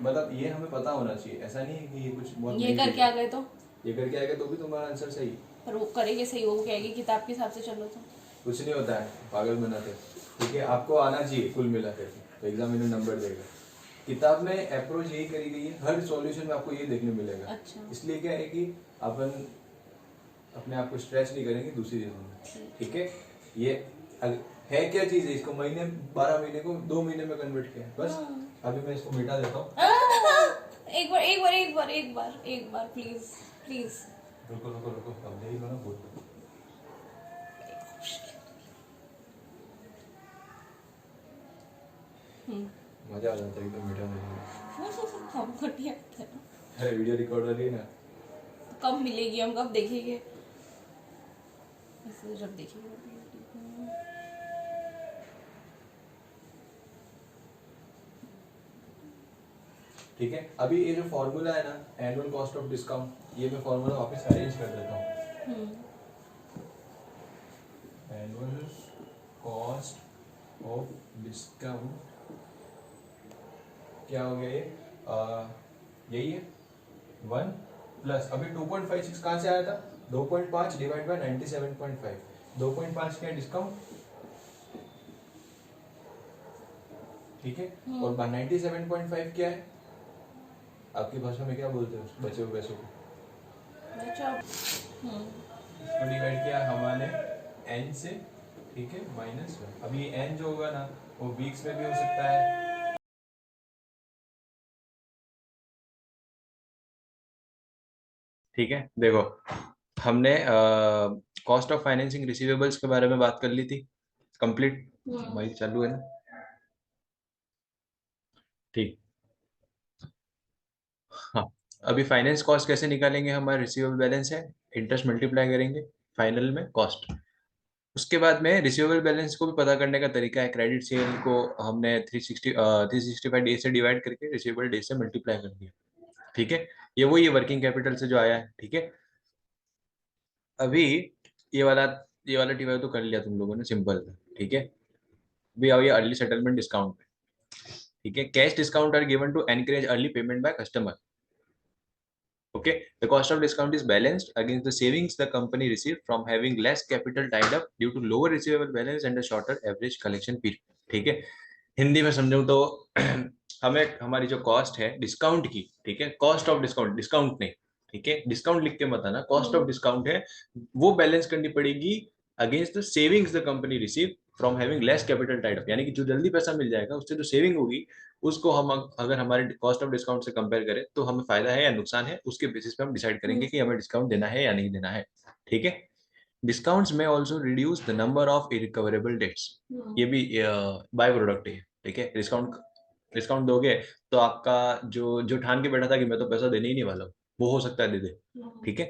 मतलब ये हमें पता होना चाहिए, ऐसा नहीं है कि ये कुछ बहुत ये नई कर चीज क्या है। गए तो? ये करके आएगा तो भी तुम्हारा आंसर सही। पर वो करेंगे सही, वो कहेगी किताब के हिसाब से चलो तो। कुछ नहीं होता है, पागल बनाते, ठीक है। आपको आना चाहिए कुल मिला के तो एग्जामिनर नंबर देगा। किताब में अप्रोच यही करी गई है, हर सॉल्यूशन में आपको ये देखने मिलेगा। अच्छा। इसलिए क्या है कि अपन अपने आप को स्ट्रेच नहीं करेंगे दूसरी चीजों में, ठीक है। ये है क्या चीज है, इसको 12 महीने को 2 महीने में कन्वर्ट किया है बस। अभी मैं इसको मिटा देता हूँ। एक बार प्लीज प्लीज। रुको अब यही ना बोल। मजा आ जाता है एकदम मिटा देने। हमको नहीं आता ना। अरे वीडियो रिकॉर्ड हो रही है ना। कब मिलेगी, हम कब देखेंगे? ऐसे जब देखेंगे। ठीक है अभी ये जो फॉर्मूला है ना एनुअल कॉस्ट ऑफ डिस्काउंट, ये मैं फॉर्मूला वापस अरेंज कर देता हूँ। एनुअल कॉस्ट ऑफ डिस्काउंट क्या हो गया ये? यही है 1 प्लस अभी 2.56 कहाँ से आया था? 2.5 डिवाइड बाय 97.5। 2.5 क्या है डिस्काउंट, ठीक है। और 97.5 क्या है? आपकी भाषा में क्या बोलते हो बचे हुए पैसों को? इसको डिवाइड किया हमारे n से, ठीक है -1। अभी ये n जो होगा ना वो वीक्स में भी हो सकता है। ठीक है देखो हमने कॉस्ट ऑफ फाइनेंसिंग रिसीवेबल्स के बारे में बात कर ली थी, कंप्लीट। भाई चालू है ना? ठीक। हाँ अभी फाइनेंस कॉस्ट कैसे निकालेंगे? हमारा रिसीवेबल बैलेंस है, इंटरेस्ट मल्टीप्लाई करेंगे फाइनल में कॉस्ट। उसके बाद में रिसीवेबल बैलेंस को भी पता करने का तरीका है, क्रेडिट सेल को हमने 365 डे से डिवाइड करके रिसीवेबल डे से मल्टीप्लाई कर दिया, ठीक है। ये वही है वर्किंग कैपिटल से जो आया है, ठीक है। अभी ये वाला टीवा तो कर लिया तुम लोगों ने, सिंपल, ठीक है। अभी आओ ये अर्ली सेटलमेंट डिस्काउंट, ठीक है। Cash discount are given to encourage early payment by customer. Okay, the cost of discount is balanced against the savings the company received from having less capital tied up due to lower receivable balance and a shorter average collection period। ठीक है हिंदी में समझूं तो हमें हमारी जो cost है discount की, ठीक है, कॉस्ट ऑफ डिस्काउंट, डिस्काउंट नहीं, ठीक है, डिस्काउंट लिख के मत आना, कॉस्ट ऑफ डिस्काउंट है, वो बैलेंस करनी पड़ेगी against the savings the company receive from having less capital tied up, यानी कि जो जल्दी पैसा मिल जाएगा उससे जो सेविंग होगी उसको हम अगर हमारे कॉस्ट ऑफ डिस्काउंट से कंपेयर करें तो हमें फायदा है या नुकसान है, उसके बेसिस पे हम डिसाइड करेंगे कि हमें डिस्काउंट देना है या नहीं देना है। ठीक है, डिस्काउंट्स में also reduce the number of irrecoverable debts, ये भी बाय प्रोडक्ट है। ठीक है, डिस्काउंट डिस्काउंट दोगे तो आपका जो जो ठान के बैठा था कि मैं तो पैसा देने ही नहीं वाला हूँ, वो हो सकता है दे दे। ठीक है,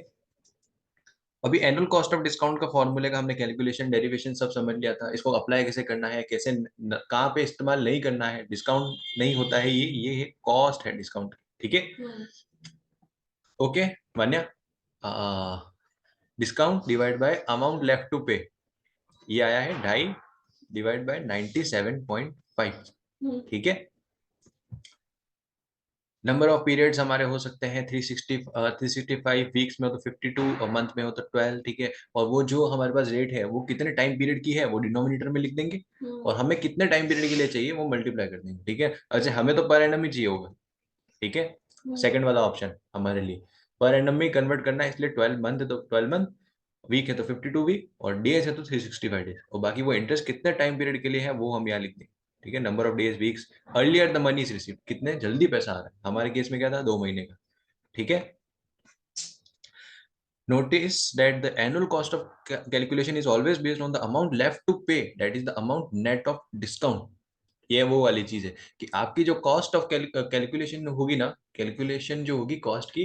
अभी एनुअल कॉस्ट ऑफ डिस्काउंट का फॉर्मूले का हमने कैलकुलेशन डेरिवेशन सब समझ लिया था, इसको अप्लाई कैसे करना है, कैसे कहाँ पे इस्तेमाल नहीं करना है, डिस्काउंट नहीं होता है, ये कॉस्ट है डिस्काउंट। ठीक है, okay Manya, discount divide by amount left to pay, ये आया है 2.5 डिवाइड बाय 97.5। ठीक है, नंबर ऑफ पीरियड्स हमारे हो सकते हैं 365 वीक्स में हो तो 52, और मंथ में हो तो 12। ठीक है, और वो जो हमारे पास रेट है वो कितने टाइम पीरियड की है वो डिनोमिनेटर में लिख देंगे, और हमें कितने टाइम पीरियड के लिए चाहिए वो मल्टीप्लाई कर देंगे। ठीक है, अच्छा हमें तो पर एनम ही चाहिए होगा। ठीक है, सेकंड वाला ऑप्शन हमारे लिए पर एनम में कन्वर्ट करना है, इसलिए 12 मंथ है तो 12 मंथ, वीक है तो 52 वीक, और डेज है तो 365 डेज, और बाकी वो इंटरेस्ट कितने टाइम पीरियड के लिए है वो हम यहाँ लिख देंगे। ठीक है, number of days weeks earlier the money is receive, कितने जल्दी पैसा आ रहा है, हमारे केस में क्या था 2 महीने का। ठीक है, notice that the annual cost of calculation is always based on the amount left to pay, that is the amount net of discount। ये वो वाली चीज है कि आपकी जो कॉस्ट ऑफ कैलकुलेशन होगी ना, कैलकुलेशन जो होगी कॉस्ट की,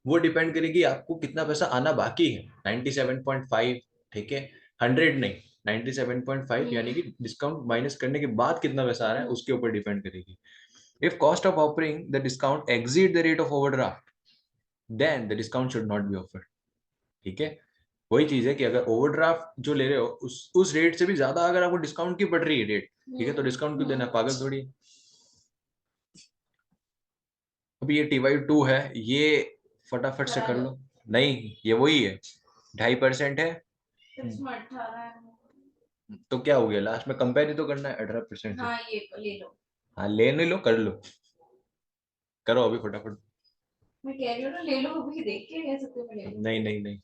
वो डिपेंड करेगी आपको कितना पैसा आना बाकी है, 97.5। ठीक है, 100 नहीं, 97.5, यानी कि डिस्काउंट माइनस करने के बाद कितना पैसा आ रहा है उसके ऊपर डिपेंड करेगी। If cost of offering the discount exceed the rate of overdraft then the discount should not be offered. ठीक है, वही चीज है कि अगर ओवरड्राफ्ट जो ले रहे हो उस रेट से भी ज्यादा अगर आपको डिस्काउंट की पड़ रही है रेट, ठीक है, तो डिस्काउंट क्यों देना, पागल थोड़ी है। अभी ये TY2 है, ये फटाफट से कर लो, नहीं ये वही है 2.5% है, तो क्या हो गया लास्ट में, कंपेयर ही तो करना है 18% से। हाँ ये ले लो, हाँ ले नहीं लो, कर लो, करो अभी फटाफट। मैं कह रही हूँ ना ले लो, अभी देख के कह सकते हो मैं ले लूँ। नहीं नहीं नहीं,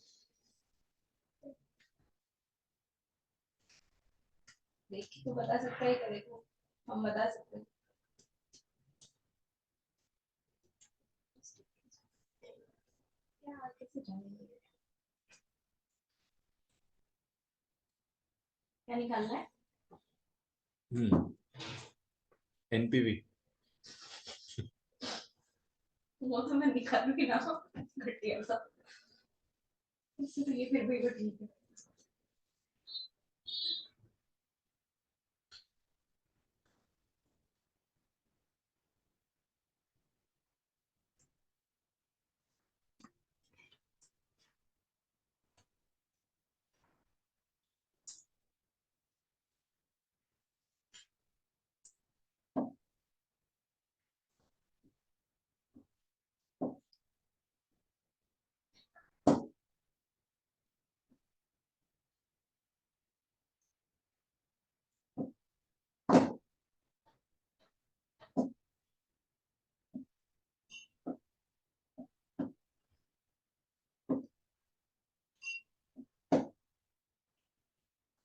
देख के तो बता सकता है, करे को हम बता सकते हैं। क्या कैसे जानेंगे, क्या निकालना है। NPV वो तो मैं निकालूंगी ना, घटिया सा, इससे तो ये फिर भी ठीक है।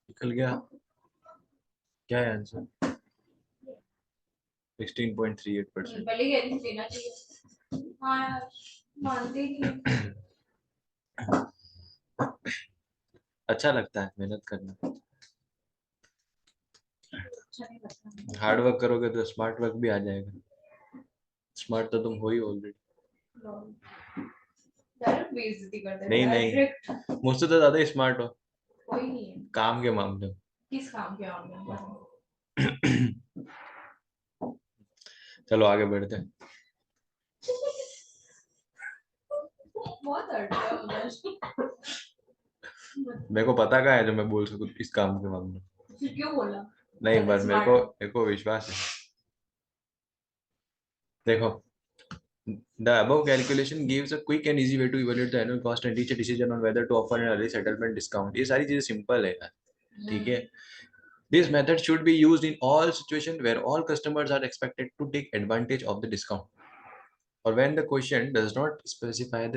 निकल गया, क्या है आंसर, 16.38%। पहले कह रही थी लेना चाहिए, हाँ यार मानते ही नहीं। अच्छा लगता है मेहनत करना, अच्छा नहीं लगता। हार्ड वर्क करोगे तो स्मार्ट वर्क भी आ जाएगा, स्मार्ट तो तुम हो ही ऑलरेडी। डायरेक्ट बेइज्जती करते हैं, नहीं डायरेक्ट। नहीं, मुझसे तो ज्यादा स्मार्ट हो कोई नहीं है, काम के मामले में। किस काम के मामले में। चलो आगे बढ़ते हैं, बहुत हर्ट है मुझे। मेरे को पता क्या है जो मैं बोल सकूं इस काम के मामले में, फिर क्यों बोला, नहीं पर Smart हो। मेरे को विश्वास है। देखो, the above calculation gives a quick and easy way to evaluate the annual cost and reach a decision on whether to offer an early settlement discount। ये सारी चीजें सिंपल है यार, ठीक है। This method should be used in all situations where all customers are expected to take advantage of the discount। और when the question does not specify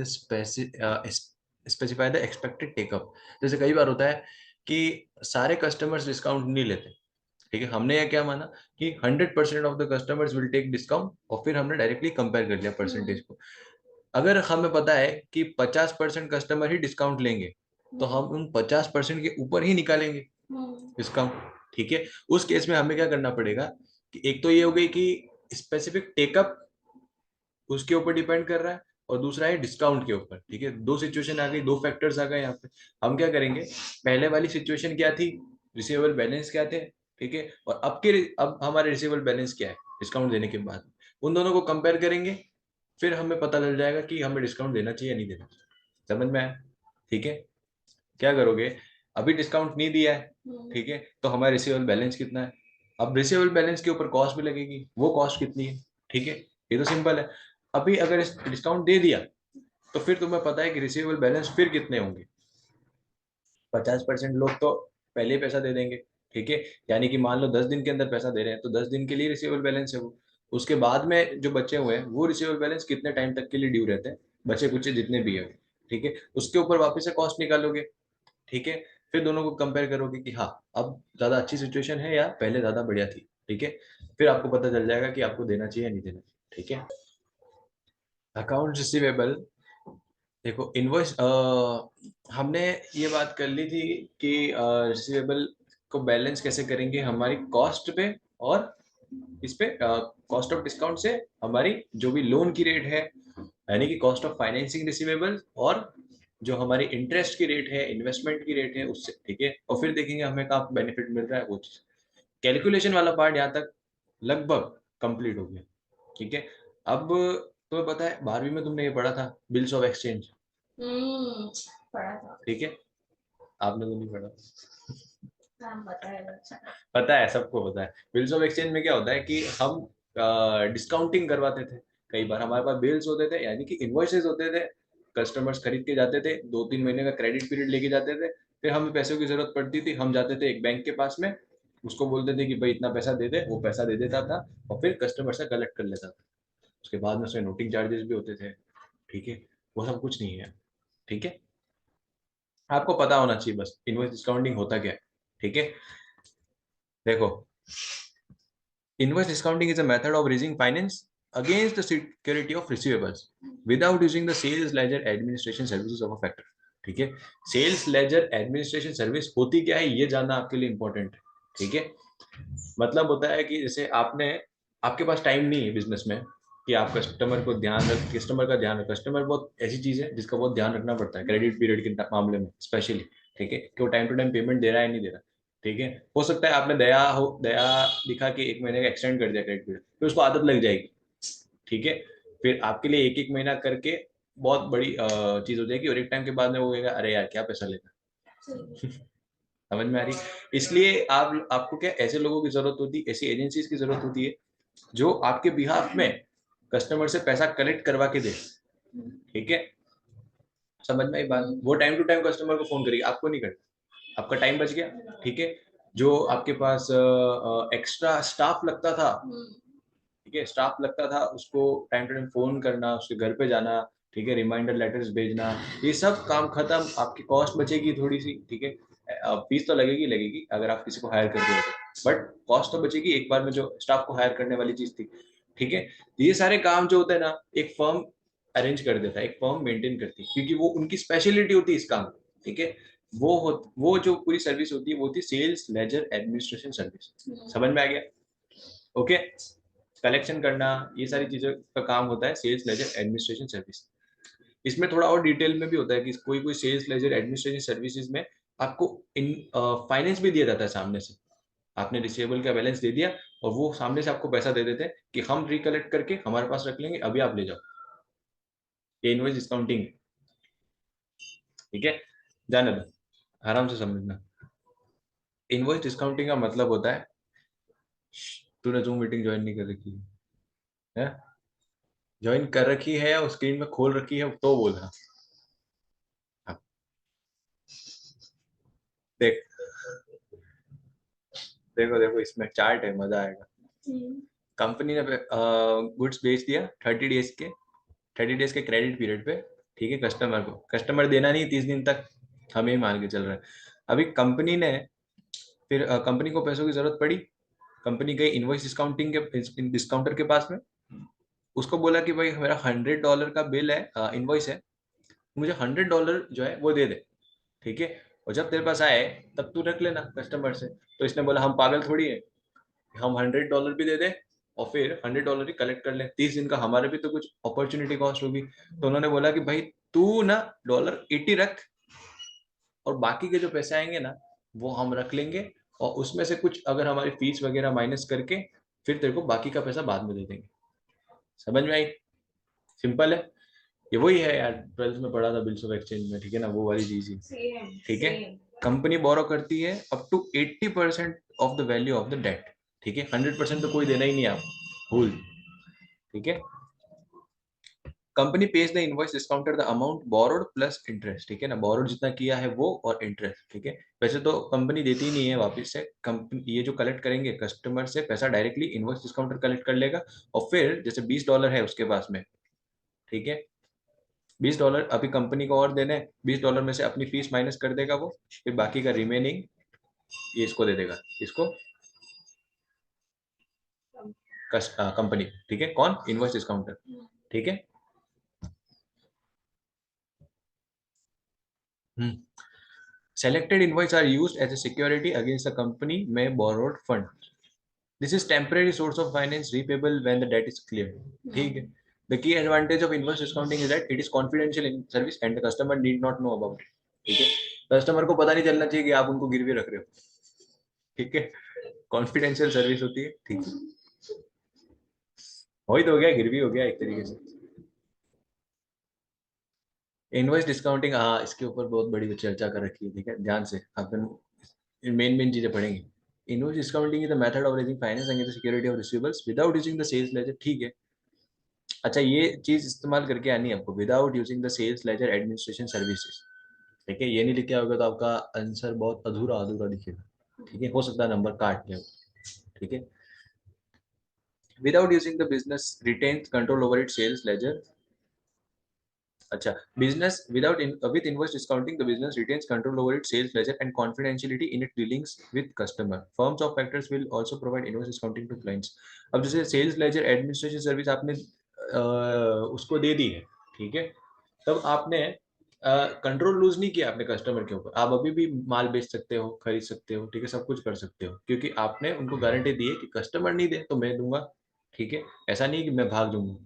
the expected take up, जैसे कई बार होता है कि सारे कस्टमर्स डिस्काउंट नहीं लेते, ठीक है, हमने यह क्या माना कि 100% of the customers will take discount, और फिर हमने डायरेक्टली कंपेयर कर लिया परसेंटेज को। अगर हमें पता है कि 50% कस्टमर ही डिस्काउंट लेंगे, तो हम उन 50% के ऊपर ही निकालेंगे डिस्काउंट, ठीक है। उस केस में हमें क्या करना पड़ेगा कि एक तो ये हो गई कि स्पेसिफिक टेकअप उसके ऊपर डिपेंड कर रहा है, और दूसरा है डिस्काउंट के ऊपर, ठीक है। दो सिचुएशन आ गई, दो फैक्टर्स आ गए यहाँ पे। हम क्या करेंगे, पहले वाली सिचुएशन क्या थी, रिसीवेबल बैलेंस क्या थे, ठीक है, और अब हमारे रिसीवेबल बैलेंस क्या है डिस्काउंट देने के बाद, उन दोनों को कंपेयर करेंगे, फिर हमें पता चल जाएगा कि हमें डिस्काउंट देना चाहिए या नहीं देना चाहिए। समझ में आया, ठीक है। क्या करोगे, अभी डिस्काउंट नहीं दिया है, ठीक है, तो हमारा रिसीवेबल बैलेंस कितना है, अब रिसीवेबल बैलेंस के ऊपर कॉस्ट भी लगेगी, वो कॉस्ट कितनी है, ठीक है, ये तो सिंपल है। अभी अगर डिस्काउंट दे दिया, तो फिर तुम्हें पता है कि रिसीवेबल बैलेंस फिर कितने होंगे, 50% लोग तो पहले ही पैसा दे देंगे, ठीक है, यानी कि मान लो 10 दिन के अंदर पैसा दे रहे हैं, तो 10 दिन के लिए रिसीवेबल बैलेंस है वो। उसके बाद में जो बचे हुए हैं, वो रिसीवेबल बैलेंस कितने टाइम तक के लिए ड्यू रहते हैं, बचे कुछ जितने भी है, ठीक है, उसके ऊपर वापस से कॉस्ट निकालोगे, ठीक है। फिर दोनों को कंपेयर करोगे कि हाँ अब ज्यादा अच्छी सिचुएशन है या पहले ज्यादा बढ़िया थी, ठीक है। फिर आपको पता चल जाएगा कि आपको देना चाहिए या नहीं देना चाहिए, ठीक है। अकाउंट रिसीवेबल, देखो इनवॉइस, हमने ये बात कर ली थी कि रिसीवेबल को बैलेंस कैसे करेंगे, हमारी कॉस्ट पे और इस पे कॉस्ट ऑफ डिस्काउंट से हमारी जो भी लोन की रेट है, यानी कि कॉस्ट ऑफ फाइनेंसिंग रिसीवेबल, और जो हमारी इंटरेस्ट की रेट है, इन्वेस्टमेंट की रेट है उससे, ठीक है, और फिर देखेंगे हमें कहाँ बेनिफिट मिल रहा है वो चीज। कैलकुलेशन वाला पार्ट यहाँ तक लगभग कंप्लीट हो गया, ठीक है। अब तुम्हें पता है 12वीं में तुमने ये पढ़ा था, बिल्स ऑफ एक्सचेंज, पढ़ा था। ठीक है, आपने तो नहीं पढ़ा, नाम पता है अच्छा। पता है, सबको पता है। बिल्स ऑफ एक्सचेंज में क्या होता है कि हम डिस्काउंटिंग करवाते थे, कई बार हमारे पास बिल्स होते थे, यानी कि इनवॉइसेस होते थे, कस्टमर्स खरीद के जाते थे, 2-3 महीने का क्रेडिट पीरियड लेके जाते थे, फिर हमें पैसों की जरूरत पड़ती थी, हम जाते थे एक बैंक के पास में, उसको बोलते थे कि भाई इतना पैसा दे दे, वो पैसा दे देता था, और फिर कस्टमर से कलेक्ट कर लेता था। उसके बाद में उसमें नोटिंग चार्जेस भी होते थे, ठीक है, वो सब कुछ नहीं है, ठीक है। आपको पता होना चाहिए बस इनवॉइस डिस्काउंटिंग होता क्या है, ठीक है। देखो, invoice discounting is a method of raising finance against the security of receivables without using the sales ledger administration services of a factor, ठीक है। सेल्स लेजर एडमिनिस्ट्रेशन सर्विस होती क्या है, ये जानना आपके लिए इंपॉर्टेंट है, ठीक है। मतलब होता है कि जैसे आपके पास टाइम नहीं है बिजनेस में कि आप कस्टमर का ध्यान रख, कस्टमर बहुत ऐसी चीज है जिसका बहुत ध्यान रखना पड़ता है क्रेडिट पीरियड के मामले में स्पेशली, ठीक है, कि वो टाइम टू टाइम पेमेंट दे रहा है नहीं दे रहा, ठीक है। हो सकता है आपने दया दिखा के 1 महीने का एक्सटेंड कर दिया क्रेडिट पीरियड, फिर उसको आदत लग जाएगी, ठीक है, फिर आपके लिए एक एक महीना करके बहुत बड़ी चीज हो जाएगी, और एक टाइम के बाद में वो कहेगा अरे यार क्या पैसा लेगा। समझ में आ रही, इसलिए आपको क्या ऐसे लोगों की जरूरत होती है, ऐसी एजेंसीज की जरूरत होती है जो आपके बिहाफ में कस्टमर से पैसा कलेक्ट करवा के दे, ठीक है। समझ में आई बात, वो टाइम टू टाइम कस्टमर को फोन करेगी, आपको नहीं करना, आपका टाइम बच गया, ठीक है। जो आपके पास एक्स्ट्रा स्टाफ लगता था, ठीक है, स्टाफ लगता था, उसको टाइम टू टाइम फोन करना, उसके घर पे जाना, ठीक है, रिमाइंडर लेटर्स भेजना, ये सब काम खत्म, आपकी कॉस्ट बचेगी थोड़ी सी, ठीक है। फीस तो लगेगी लगेगी अगर आप किसी को हायर करते हो, बट कॉस्ट तो बचेगी एक बार में जो स्टाफ को हायर करने वाली चीज थी, ठीक है। ये सारे काम जो होते हैं ना, एक फर्म अरेंज कर देता है, एक फर्म मेंटेन करती है, क्योंकि वो उनकी स्पेशलिटी होती है इस काम की, ठीक है। वो जो पूरी सर्विस होती है वो होती है सेल्स लेजर एडमिनिस्ट्रेशन सर्विस, समझ में आ गया, ओके। कलेक्शन करना, ये सारी चीजों का काम होता है सेल्स लेजर एडमिनिस्ट्रेशन सर्विस। इसमें थोड़ा और डिटेल में भी होता है कि कोई कोई सेल्स लेजर एडमिनिस्ट्रेशन सर्विसेज में आपको इन फाइनेंस भी दिया जाता है सामने से, आपने रिसीवेबल का बैलेंस दे दिया और वो सामने से आपको पैसा दे देते हैं कि हम रिकलेक्ट करके हमारे पास रख लेंगे, अभी आप ले जाओ, ये इनवॉइस डिस्काउंटिंग, ठीक है। जाने दो, आराम से समझना। इनवॉइस डिस्काउंटिंग का मतलब होता है, तूने जूम मीटिंग ज्वाइन नहीं कर रखी है, ज्वाइन कर रखी है या स्क्रीन में खोल रखी है तो बोलना। हाँ, देख, देखो देखो इसमें चार्ट है, मजा आएगा। कंपनी ने गुड्स बेच दिया 30 डेज के, 30 डेज के क्रेडिट पीरियड पे, ठीक है, कस्टमर को, कस्टमर देना नहीं 30 दिन तक, हमें ही मान के चल रहा है। अभी कंपनी ने फिर कंपनी को पैसों की जरूरत पड़ी, कंपनी गई इनवॉइस डिस्काउंटिंग के डिस्काउंटर के पास में, उसको बोला कि भाई मेरा $100 का बिल है, इनवॉइस है, मुझे $100 जो है वो दे दे, ठीक है, और जब तेरे पास आए तब तू रख लेना कस्टमर से। तो इसने बोला हम पागल थोड़ी है, हम $100 भी दे दे और फिर $100 ही कलेक्ट कर ले, 30 दिन का हमारे भी तो कुछ अपॉर्चुनिटी कॉस्ट होगी। तो उन्होंने बोला कि भाई तू ना $80 रख और बाकी के जो पैसे आएंगे ना वो हम रख लेंगे, और उसमें से कुछ अगर हमारी फीस वगैरह माइनस करके फिर तेरे को बाकी का पैसा बाद में दे देंगे। समझ में आई? सिंपल है, ये वही है यार, 12th में पढ़ा था बिल्स ऑफ एक्सचेंज में, ठीक है ना, वो वाली चीज ही, ठीक है। कंपनी बोरो करती है up to 80% of the value of the debt, ठीक है, 100% तो कोई देना ही नहीं आप भूल, ठीक है। Company pays the invoice discounter the amount borrowed plus interest, ठीक है ना, बोरोड जितना किया है वो और इंटरेस्ट, ठीक है। वैसे तो कंपनी देती नहीं है वापस से, कंपनी ये जो कलेक्ट करेंगे कस्टमर से पैसा डायरेक्टली इनवॉइस डिस्काउंटर कलेक्ट कर लेगा, और फिर जैसे $20 है उसके पास में, ठीक है, $20 अभी कंपनी को और देने, $20 में से अपनी फीस माइनस कर देगा वो, फिर बाकी का रिमेनिंग ये इसको दे देगा, इसको कंपनी, ठीक है, कौन, इनवॉइस डिस्काउंटर, ठीक है। Selected invoice are used as a security against the company may borrowed fund. This is temporary source of finance repayable when the debt is cleared. ठीक है। The key advantage of invoice discounting is that it is confidential in service and the customer need not know about it. ठीक है, customer को पता नहीं चलना चाहिए कि आप उनको गिरवी रख रहे हो, ठीक है, कॉन्फिडेंशियल सर्विस होती है, ठीक है, वही तो हो गया, गिरवी हो गया एक तरीके से। इनवॉइस डिस्काउंटिंग, हाँ इसके ऊपर बहुत बड़ी चर्चा कर रखी है, ठीक है, ध्यान से अपन मेन मेन चीजें पढ़ेंगे। Invoice discounting is the method of raising finance against the security of receivables without using the sales ledger, ठीक है। अच्छा ये चीज इस्तेमाल करके आनी है आपको, without using the sales ledger administration services, ठीक है, ये नहीं लिखा होगा तो आपका आंसर बहुत अधूरा अधूरा दिखेगा, ठीक है, हो सकता है नंबर काट ले, ठीक है। Without using the business retains control over its sales ledger, अच्छा, business without with invoice discounting, the business retains control over its sales ledger and confidentiality in its dealings with customer. Firms of factors will also provide invoice discounting to clients. अब जैसे sales ledger administration service आपने उसको दे दी है, ठीक है, तब आपने control loose नहीं किया अपने कस्टमर के ऊपर, आप अभी भी माल बेच सकते हो, खरीद सकते हो, ठीक है, सब कुछ कर सकते हो, क्योंकि आपने उनको गारंटी दी है कि कस्टमर नहीं दे तो मैं दूंगा, ठीक है, ऐसा नहीं कि मैं भाग जाऊंगा,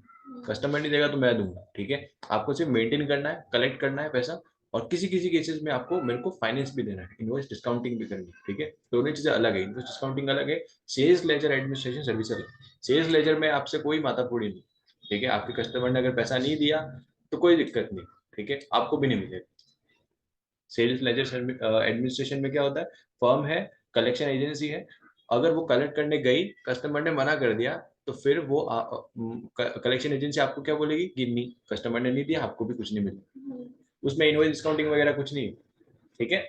कस्टमर नहीं देगा तो मैं दूंगा, ठीक है। आपको सिर्फ मेंटेन करना है, कलेक्ट करना है पैसा, और किसी किसी केसेस में आपको मेरे को फाइनेंस भी देना है, इनवॉइस डिस्काउंटिंग भी करनी है, ठीक है, दोनों चीजें अलग है, इनवॉइस डिस्काउंटिंग अलग है, सेल्स लेजर एडमिनिस्ट्रेशन सर्विस अलग। सेल्स लेजर में आपसे कोई माथाफोड़ी नहीं, ठीक है, आपके कस्टमर ने अगर पैसा नहीं दिया तो कोई दिक्कत नहीं, ठीक है, आपको भी नहीं मिलेगा। सेल्स लेजर एडमिनिस्ट्रेशन में क्या होता है, फर्म है, कलेक्शन एजेंसी है, अगर वो कलेक्ट करने गई, कस्टमर ने मना कर दिया, तो फिर वो कलेक्शन एजेंसी आपको क्या बोलेगी कि नहीं, कस्टमर ने नहीं दिया, आपको भी कुछ नहीं मिलेगा, उसमें इनवॉइस डिस्काउंटिंग वगैरह कुछ नहीं, ठीक है।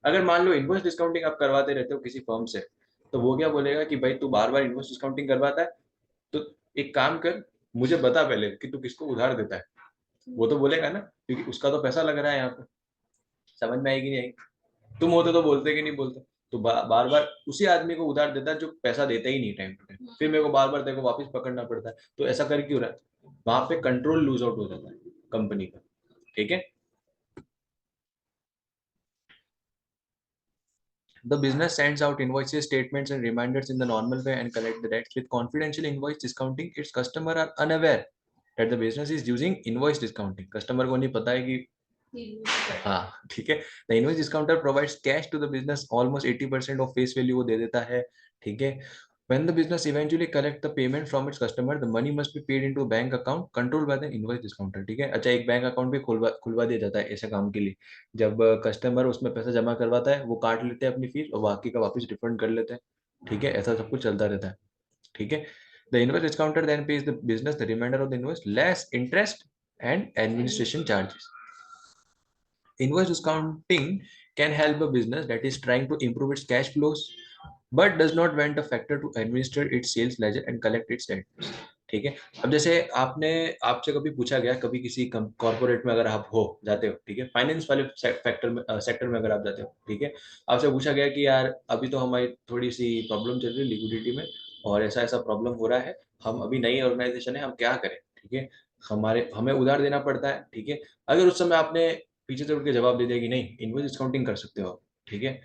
अगर मान लो इनवॉइस डिस्काउंटिंग आप करवाते रहते हो किसी फर्म से, तो वो क्या बोलेगा कि भाई तू बार बार इनवॉइस डिस्काउंटिंग करवाता है, तो एक काम कर, मुझे बता पहले कि तू किसको उधार देता है, वो तो बोलेगा ना, क्योंकि उसका तो पैसा लग रहा है यहाँ पे। समझ में आएगी नहीं आएगी? तुम होते तो बोलते कि नहीं बोलते, तो बार बार उसी आदमी को उधार देता है जो पैसा देता ही नहीं टाइम टू टाइम, फिर मेरे को बार बार तेरे को वापस पकड़ना पड़ता है, तो ऐसा कर क्यों रहा है, वहां पे कंट्रोल लूज आउट हो जाता है कंपनी का, ठीक है। The business sends out invoices, statements, and reminders in the normal way and collect the debts. With confidential invoice discounting, its customer are unaware that the business is using invoice discounting. Customer को नहीं पता है कि हाँ, ठीक है। The invoice discounter provides cash to the business, almost 80% of face value वो दे देता है, ठीक है। When the business eventually collect the payment from its customer, the money must be paid into a bank account controlled by the invoice discounter, ठीक है। अच्छा, एक बैंक अकाउंट भी खुलवा दिया जाता है ऐसे काम के लिए, जब कस्टमर उसमें पैसा जमा करवाता है वो काट लेते हैं अपनी फीस और बाकी का वापस रिफंड कर लेते हैं, ठीक है, ऐसा सब कुछ चलता रहता है, ठीक है। The invoice discounter then pays the business the remainder of the invoice less interest and administration charges. Invoice discounting can help a business that is trying to improve its cash flows but does not want a factor to administer its sales ledger and collect its debt. ठीक है। अब जैसे आपसे कभी पूछा गया, कभी किसी कॉर्पोरेट में अगर आप हो जाते हो, ठीक है, फाइनेंस वाले सेक्टर में अगर आप जाते हो, ठीक है, आपसे पूछा गया कि यार अभी तो हमारी थोड़ी सी प्रॉब्लम चल रही है लिक्विडिटी में, और ऐसा ऐसा प्रॉब्लम हो रहा है, हम अभी नई ऑर्गेनाइजेशन है, हम क्या करें, ठीक है, हमें उधार देना पड़ता है, ठीक है। अगर उस समय आपने पीछे से उठ के जवाब दे दिया कि नहीं, इनवॉइस डिस्काउंटिंग कर सकते हो आप, ठीक है,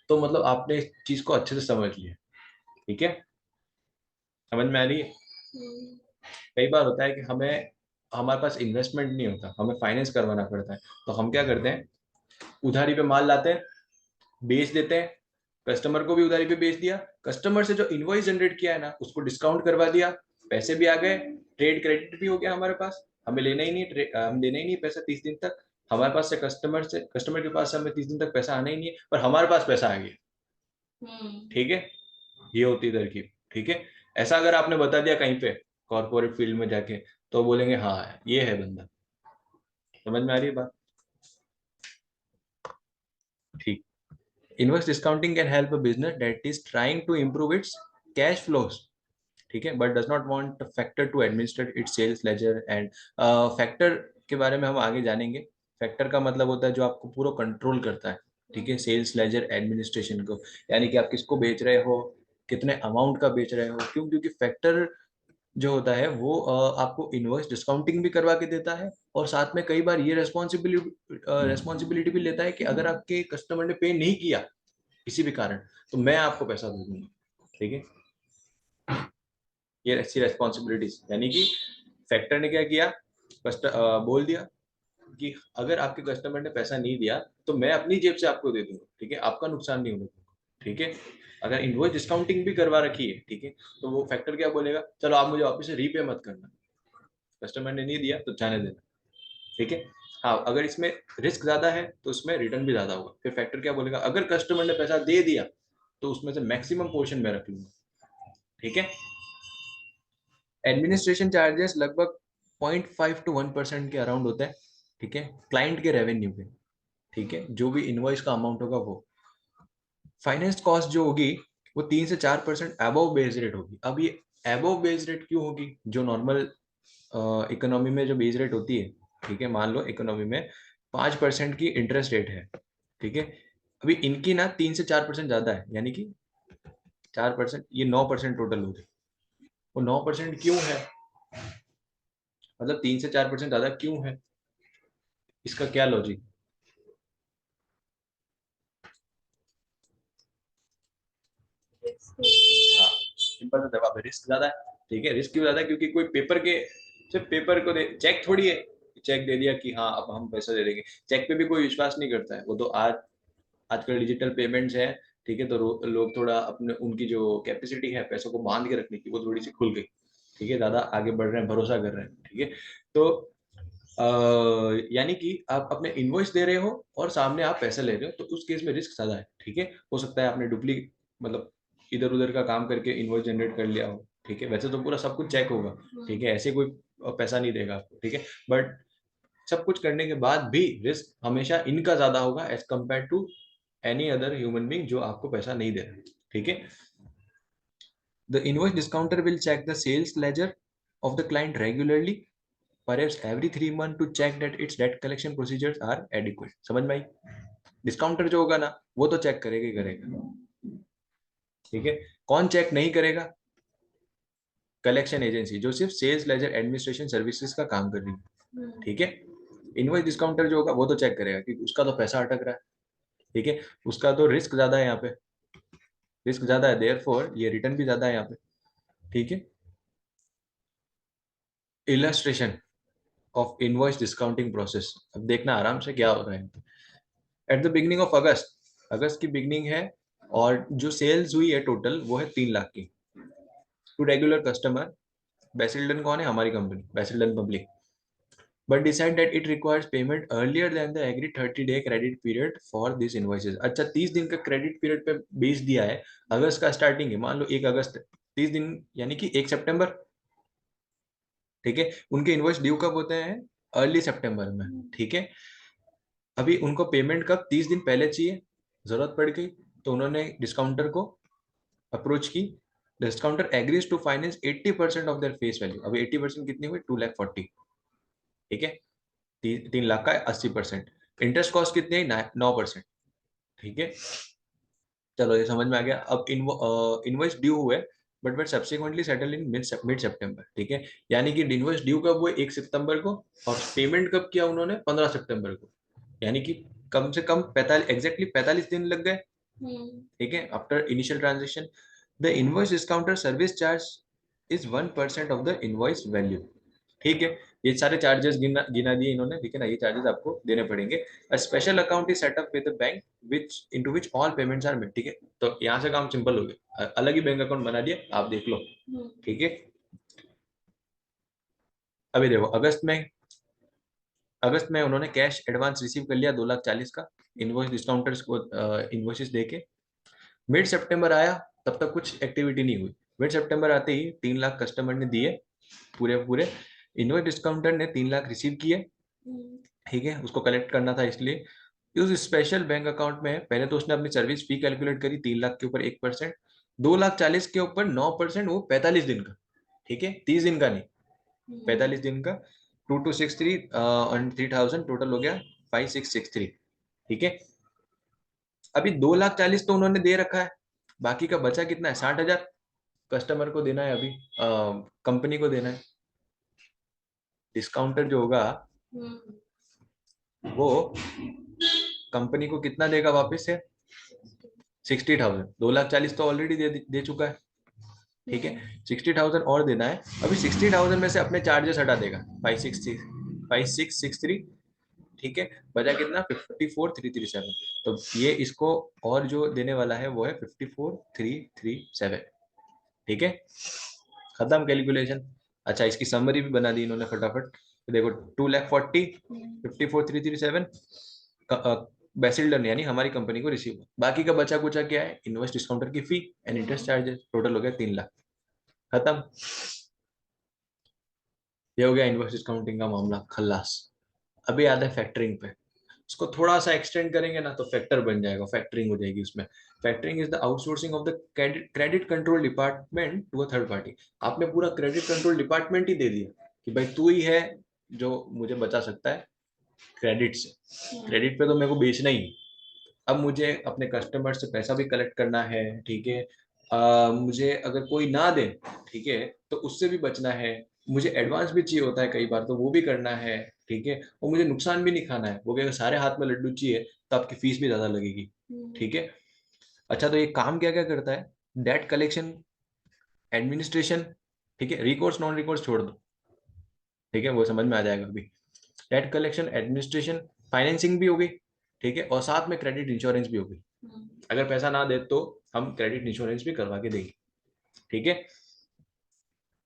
तो मतलब आपने इस चीज को अच्छे से समझ लिया, ठीक है, समझ में आ रही है। कई बार होता है कि हमारे पास इन्वेस्टमेंट नहीं होता, हमें फाइनेंस करवाना पड़ता है, तो हम क्या करते हैं, उधारी पे माल लाते हैं, बेच देते हैं, कस्टमर को भी उधारी पे बेच दिया, कस्टमर से जो इनवॉइस जनरेट किया है ना उसको डिस्काउंट करवा दिया, पैसे भी आ गए, ट्रेड क्रेडिट भी हो गया हमारे पास, हमें लेना ही नहीं, हम देना ही नहीं पैसा 30 दिन तक, हमारे पास से कस्टमर के पास से हमें 30 दिन तक पैसा आना ही नहीं है, पर हमारे पास पैसा आ गया, ठीक है। ये होती है तरकीब, ठीक है। ऐसा अगर आपने बता दिया कहीं पे कॉर्पोरेट फील्ड में जाके, तो बोलेंगे हाँ ये है बंदा। समझ में आ रही है बात, ठीक। Inverse discounting can help a business that is trying to improve its cash flows, ठीक है, but does not want factor to administrate its sales ledger and. Factor के बारे में हम आगे जानेंगे। फैक्टर का मतलब होता है जो आपको पूरा कंट्रोल करता है, ठीक है, सेल्स लेजर एडमिनिस्ट्रेशन को, यानी कि आप किसको बेच रहे हो, कितने अमाउंट का बेच रहे हो, क्यों, क्योंकि फैक्टर जो होता है वो आपको इनवॉइस डिस्काउंटिंग भी करवा के देता है, और साथ में कई बार ये रेस्पॉन्सिबिलिटी भी लेता है कि अगर आपके कस्टमर ने पे नहीं किया किसी भी कारण, तो मैं आपको पैसा दे दूंगा, ठीक है। ये ऐसी रेस्पॉन्सिबिलिटीज, यानी कि फैक्टर ने क्या किया, बोल दिया कि अगर आपके कस्टमर ने पैसा नहीं दिया तो मैं अपनी जेब से आपको दे दूंगा, ठीक है, आपका नुकसान नहीं होगा, ठीक है। अगर इनवॉइस डिस्काउंटिंग भी करवा रखी है, ठीक है, तो वो फैक्टर क्या बोलेगा, चलो आप मुझे वापस से रीपे मत करना, कस्टमर ने नहीं दिया तो जाने देना, ठीक है। हाँ, अगर इसमें रिस्क ज्यादा है तो उसमें रिटर्न भी ज्यादा होगा, फिर फैक्टर क्या बोलेगा, अगर कस्टमर ने पैसा दे दिया तो उसमें से मैक्सिमम पोर्शन मैं रख लूंगा, ठीक है। एडमिनिस्ट्रेशन चार्जेस लगभग 0.5 to 1% के अराउंड होते हैं, ठीक है, क्लाइंट के रेवेन्यू पे, ठीक है, जो भी इनवॉइस का अमाउंट होगा वो। फाइनेंस कॉस्ट जो होगी वो 3 से 4% अबव बेस रेट होगी। अब ये अबव बेस रेट क्यों होगी, जो नॉर्मल इकोनॉमी में जो बेस रेट होती है, ठीक है, मान लो इकोनॉमी में 5% की इंटरेस्ट रेट है, ठीक है, अभी इनकी ना 3 से 4% ज्यादा है, यानी कि 4%, ये 9% टोटल हो गए। वो 9% क्यों है, मतलब 3 से 4% ज्यादा क्यों है, इसका क्या लॉजिक। हाँ, सिंपल सा जवाब है, रिस्क ज्यादा है, ठीक है। रिस्क क्यों ज्यादा है, क्योंकि कोई पेपर के सिर्फ पेपर को दे, चेक थोड़ी है, चेक दे दिया कि हाँ अब हम पैसा दे देंगे, चेक पे भी कोई विश्वास नहीं करता है, वो तो आजकल डिजिटल पेमेंट्स है, ठीक है, तो लोग थोड़ा अपने उनकी जो कैपेसिटी है पैसों को बांध के रखने की वो थोड़ी सी खुल गई, ठीक है, ज्यादा आगे बढ़ रहे हैं, भरोसा कर रहे हैं, ठीक है। तो यानी कि आप अपने इनवॉइस दे रहे हो और सामने आप पैसे ले रहे हो, तो उस केस में रिस्क ज्यादा है, ठीक है। हो सकता है आपने डुप्लीकेट, मतलब इधर उधर का काम करके इनवॉइस जनरेट कर लिया हो, ठीक है, वैसे तो पूरा सब कुछ चेक होगा, ठीक है, ऐसे कोई पैसा नहीं देगा आपको, ठीक है, बट सब कुछ करने के बाद भी रिस्क हमेशा इनका ज्यादा होगा as compared to any other human being जो आपको पैसा नहीं दे रहा, ठीक है। The invoice discounter will check the sales ledger of the client regularly, perhaps every 3 months, to check that its debt collection procedures are adequate। समझ में आई। डिस्काउंटर जो होगा ना वो तो चेक करेगा ही करेगा, ठीक है। कौन चेक नहीं करेगा, कलेक्शन एजेंसी जो सिर्फ सेल्स लेजर एडमिनिस्ट्रेशन सर्विसेज का काम कर रही है, ठीक है। इनवॉइस डिस्काउंटर जो होगा वो तो चेक करेगा क्योंकि उसका तो पैसा अटक रहा है, ठीक है, उसका तो रिस्क ज्यादा है, यहाँ पे रिस्क ज्यादा है, देयरफॉर ये रिटर्न भी ज्यादा है यहाँ पे, ठीक है। Illustration of invoice discounting process, अब देखना आराम से क्या हो रहा है। At the beginning of August, अगस्त की बिगनिंग है, और जो सेल्स हुई है टोटल वो है 3 लाख की, टू रेगुलर कस्टमर। बेसिल्डन कौन है, हमारी company Basildon public, but decide that it requires payment earlier than the agree 30 day credit period for this invoices. अच्छा, 30 दिन का क्रेडिट पीरियड पे बेच दिया है, अगस्त का स्टार्टिंग है, मान लो 1 अगस्त, 30 दिन यानी कि 1 सितंबर, ठीक है। उनके इनवॉइस ड्यू कब होते हैं, अर्ली सितंबर में, ठीक है। अभी उनको पेमेंट कब, 30 दिन पहले चाहिए, जरूरत पड़ गई तो उन्होंने डिस्काउंटर को अप्रोच की, discounter agrees to finance 80% of their face value. अभी 80% कितनी हुई? 2,40,000। ठीक है, 3 लाख का 80%। इंटरेस्ट कॉस्ट कितनी है? 9%। ठीक है, चलो ये समझ में आ गया। अब इनवॉइस ड्यू हुए but but subsequently settle in mid September. ठीक है, यानी कि इनवॉइस ड्यू कब हुए? 1 सितंबर को, और पेमेंट कब किया उन्होंने? 15 सितंबर को। यानी कि कम से कम 45 दिन लग गए। ठीक है, after initial transaction the invoice discounter service charge is 1% of the invoice value. ठीक है, ये सारे चार्जेस गिना गिना दिए इन्होंने। ठीक है ना, ये चार्जेस आपको देने पड़ेंगे। A special account is set up with the bank which into which all payments are made. ठीक है, तो यहाँ से काम सिंपल हो गया, अलग ही बैंक अकाउंट बना दिया, आप देख लो। ठीक है, अभी देखो अगस्त में उन्होंने कैश एडवांस रिसीव कर लिया 2,40,000 का इनवॉइस डिस्काउंटर्स को, इनवॉइसेस देके। मिड सितंबर आया, तब तक कुछ एक्टिविटी नहीं हुई। मिड सितंबर आते ही 3 लाख कस्टमर ने दिए पूरे पूरे। इनवॉइस डिस्काउंटर ने 3 लाख रिसीव किए। ठीक है, उसको कलेक्ट करना था, इसलिए उस स्पेशल बैंक अकाउंट में पहले तो उसने अपनी सर्विस फी कैलकुलेट करी 3 लाख के ऊपर 1%, 2,40,000 के ऊपर 9%, वो 45 दिन का। ठीक है, 30 दिन का नहीं, 45 दिन का। 2,263 और 3,000 टोटल हो गया 5,663। ठीक है, अभी 2,40,000 तो उन्होंने दे रखा है, बाकी का बचा कितना है? 60,000 कस्टमर को देना है, अभी कंपनी को देना है। डिस्काउंटर जो होगा वो कंपनी को कितना देगा वापस से? 60,000। 2,40,000 तो ऑलरेडी दे चुका है। ठीक है, 60,000 और देना है। अभी 60,000 में से अपने चार्जेस हटा देगा 5,663। ठीक है, बचा कितना? 54,337। तो ये इसको और जो देने वाला है वो है 54,337। ठीक है, खत्म कैलकुलेशन। अच्छा, इसकी समरी भी बना दी इन्होंने फटाफट। तो देखो 2,40,000 54,337 बेसिल्डन यानी हमारी कंपनी को रिसीव। बाकी का बचा कुचा क्या है? इनवॉइस डिस्काउंटर की fee and interest charges, total हो गया 3 लाख। खत्म, ये हो गया इनवॉइस डिस्काउंटिंग का मामला खल्लास। अभी आता है फैक्टरिंग पे। उसको थोड़ा सा एक्सटेंड करेंगे ना तो फैक्टर बन जाएगा, फैक्टरिंग हो जाएगी उसमें। Factoring is the outsourcing of the credit control department to a third party. आपने पूरा क्रेडिट कंट्रोल डिपार्टमेंट ही दे दिया कि भाई तू ही है जो मुझे बचा सकता है क्रेडिट से। क्रेडिट पे तो मेरे को बेचना ही है। अब मुझे अपने कस्टमर से पैसा भी कलेक्ट करना है। ठीक है, मुझे अगर कोई ना दे, ठीक है, तो उससे भी बचना है। मुझे एडवांस भी चाहिए होता है कई बार, तो वो भी करना है। ठीक है, और मुझे नुकसान भी नहीं खाना है। वो अगर सारे हाथ में लड्डू चाहिए तो आपकी फीस भी ज्यादा लगेगी। ठीक है, अच्छा, तो ये काम क्या क्या करता है? Debt collection, administration. ठीक है, रिकोर्स नॉन रिकोर्स छोड़ दो। ठीक है, वो समझ में आ जाएगा अभी। डेट कलेक्शन, एडमिनिस्ट्रेशन, फाइनेंसिंग भी हो गई। ठीक है, और साथ में क्रेडिट इंश्योरेंस भी हो गई। अगर पैसा ना दे तो हम क्रेडिट इंश्योरेंस भी करवा के देंगे। ठीक है,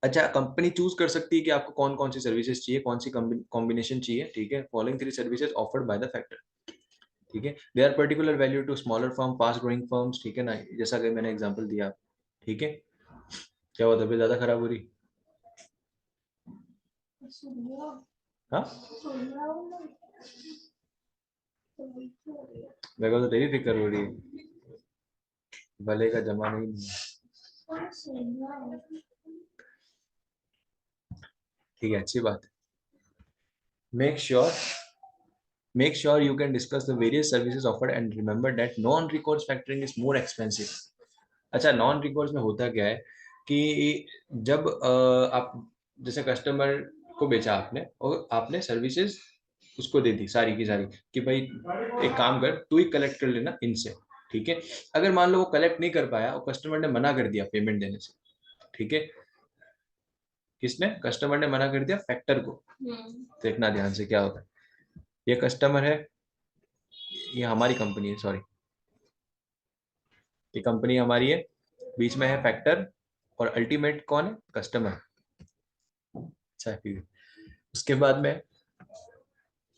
अच्छा, कंपनी चूज कर सकती है कि आपको कौन कौन सी सर्विसेज चाहिए, कौन सी कॉम्बिनेशन चाहिए। ठीक है, following 3 services offered by the factor. ठीक है, they are particular value to smaller firm, fast growing firms. ठीक है ना, जैसा कि मैंने एग्जांपल दिया। ठीक है, क्या हुआ? तबीयत ज्यादा खराब हो रही? हाँ, मेरे को तो तेरी फिक्र हो रही है, भले का जमा नहीं है। ठीक है, अच्छी बात है। Make sure you can discuss the various services offered and remember that non-recourse factoring is more expensive. अच्छा, नॉन रिकोर्स में होता क्या है कि जब आप जैसे कस्टमर को बेचा आपने और आपने सर्विसेज उसको दे दी सारी की सारी कि भाई एक काम कर, तू ही कलेक्ट कर लेना इनसे। ठीक है, अगर मान लो वो कलेक्ट नहीं कर पाया और कस्टमर ने मना कर दिया पेमेंट देने से। ठीक है, किसने? कस्टमर ने मना कर दिया फैक्टर को। देखना ध्यान से क्या होता है। ये कस्टमर है, ये हमारी कंपनी है, सॉरी, ये कंपनी हमारी है, बीच में है फैक्टर, और अल्टीमेट कौन है? कस्टमर। अच्छा, ठीक है। उसके बाद में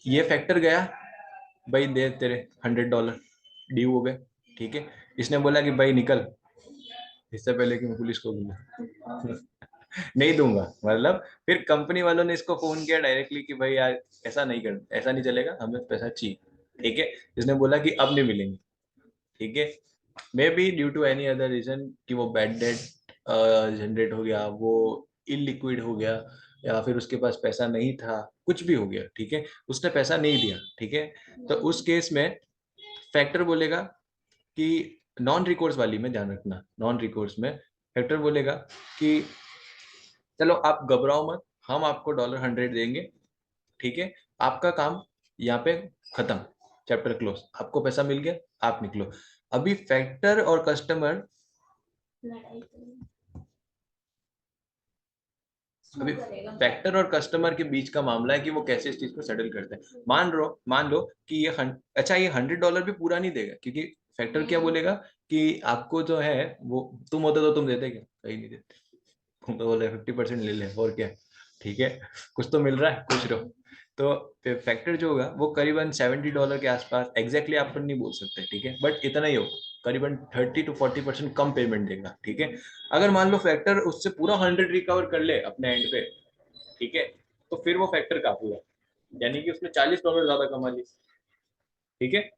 ये फैक्टर गया, भाई दे तेरे $100 ड्यू हो गए। ठीक है, इसने बोला कि भाई निकल, इससे पहले कि मैं पुलिस को दूंगा। नहीं दूंगा मतलब। फिर कंपनी वालों ने इसको फोन किया डायरेक्टली कि भाई यार ऐसा नहीं कर, ऐसा नहीं चलेगा, हमें पैसा चाहिए। ठीक है, इसने बोला कि अब नहीं मिलेंगे। ठीक है, may be due to any other reason कि वो बैड डेट जनरेट हो गया, वो इलिक्विड हो गया, या फिर उसके पास पैसा नहीं था, कुछ भी हो गया, ठीक है, उसने पैसा नहीं दिया, ठीक है, तो उस केस में फैक्टर बोलेगा कि नॉन रिकोर्स वाली में ध्यान रखना, नॉन रिकोर्स में फैक्टर बोलेगा कि चलो आप घबराओ मत, हम आपको $100 देंगे, ठीक है, आपका काम यहाँ पे खत्म, चैप्टर क्लोज, आपको पैसा मिल गया, आप निकलो। अभी फैक्टर और कस्टमर, लड़ाई करेंगे। अभी करेगा। फैक्टर और कस्टमर के बीच का मामला है कि वो कैसे इस चीज को सेटल करते हैं। मान लो कि अच्छा ये $100 भी पूरा नहीं देगा, क्योंकि फैक्टर क्या बोलेगा कि आपको जो है वो, तुम होते तो तुम देते क्या, कहीं नहीं देते, तुम तो बोले 50% ले ले और क्या, ठीक है, कुछ तो मिल रहा है, खुश रहो। तो फैक्टर जो होगा वो करीबन $70 के आसपास, एग्जैक्टली आप नहीं बोल सकते, ठीक है, बट इतना ही होगा, करीबन 30 to 40% कम पेमेंट देगा, ठीक है। अगर मान लो फैक्टर उससे पूरा 100 रिकवर कर ले अपने एंड पे, ठीक है, तो फिर वो फैक्टर काफी है, यानी कि उसने $40 ज्यादा कमा ली, ठीक है,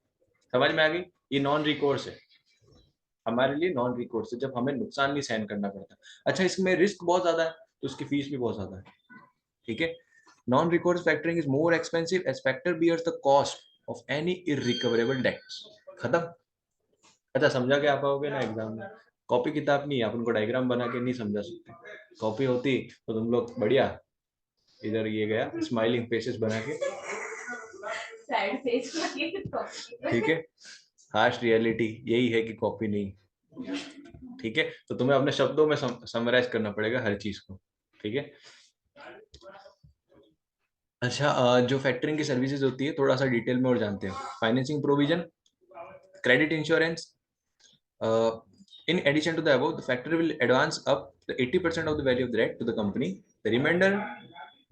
समझ में आ गई। ये नॉन रिकोर्स है, हमारे लिए नॉन रिकोर्स है, जब हमें नुकसान नहीं सहन करना पड़ता। अच्छा, इसमें रिस्क बहुत ज्यादा है, तो उसकी फीस भी बहुत ज्यादा है, ठीक है। Non recourse factoring is more expensive as factor bears the cost of any irrecoverable debts. खत्म। अच्छा, समझा के आ पाओगे ना एग्जाम में, कॉपी किताब नहीं है, आप उनको डायग्राम बना के नहीं समझा सकते, कॉपी होती तो तुम लोग बढ़िया इधर ये गया स्माइलिंग फेसेस बना के, सैड फेस लगे तो ठीक है, हार्श रियलिटी यही है कि कॉपी नहीं, ठीक है, तो तुम्हें अपने शब्दों में समराइज करना पड़ेगा हर चीज को, ठीक है। अच्छा, जो फैक्टरिंग की सर्विसेज होती है थोड़ा सा डिटेल में और जानते हैं। Financing provision, credit insurance, in addition to the above, the factory will advance up to 80% of the value of the debt to the company. The remainder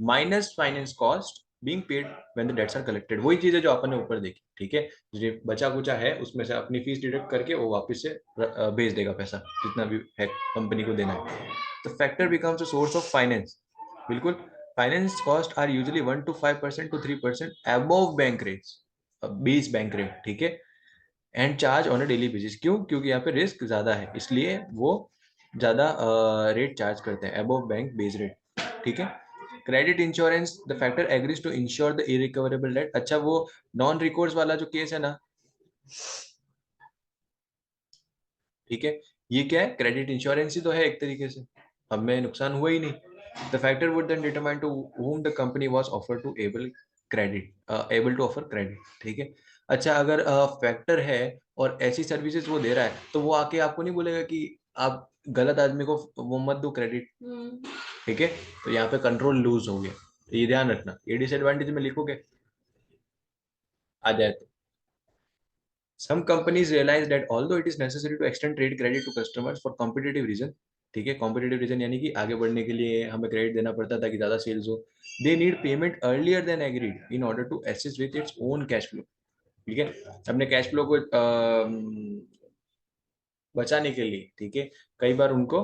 minus finance cost being paid when the debts are collected. वही चीज है जो अपन ने ऊपर देखी, ठीक है, जो बचा कुचा है उसमें से अपनी फीस डिडक्ट करके वो वापस से भेज देगा पैसा, जितना भी है कंपनी को देना है। तो factor becomes a source of finance, बिल्कुल। Finance cost are usually 1 to 5% to 3% above bank rates, base bank rate, ठीक है, and charge on a daily basis. क्यों? क्योंकि यहाँ पे रिस्क ज्यादा है, इसलिए वो ज्यादा रेट चार्ज करते हैं, अबव बैंक बेस रेट, ठीक है। Credit insurance, the factor agrees to insure the irrecoverable debt. अच्छा, वो नॉन रिकोर्स वाला जो केस है ना, ठीक है, ये क्या है, क्रेडिट इंश्योरेंस ही तो है एक तरीके से, हमें नुकसान हुआ ही नहीं। The factor would then determine to whom the company was offer to able to offer credit, ठीक है। अच्छा, अगर फैक्टर है और ऐसी सर्विसेज वो दे रहा है, तो वो आके आपको नहीं बोलेगा कि आप गलत आदमी को वो मत दो क्रेडिट, ठीक है, तो यहाँ पे कंट्रोल लूज हो गया, तो ये ध्यान रखना, ये डिसएडवांटेज में लिखोगे आ जाए तो। Some companies realize that although it is necessary to extend trade credit to customers for competitive reason, ठीक है, competitive reason यानी कि आगे बढ़ने के लिए हमें क्रेडिट देना पड़ता था कि ज्यादा सेल्स हो, they need payment earlier than agreed in order to assist with its own cash flow, ठीक है, अपने कैश फ्लो को बचाने के लिए, ठीक है, कई बार उनको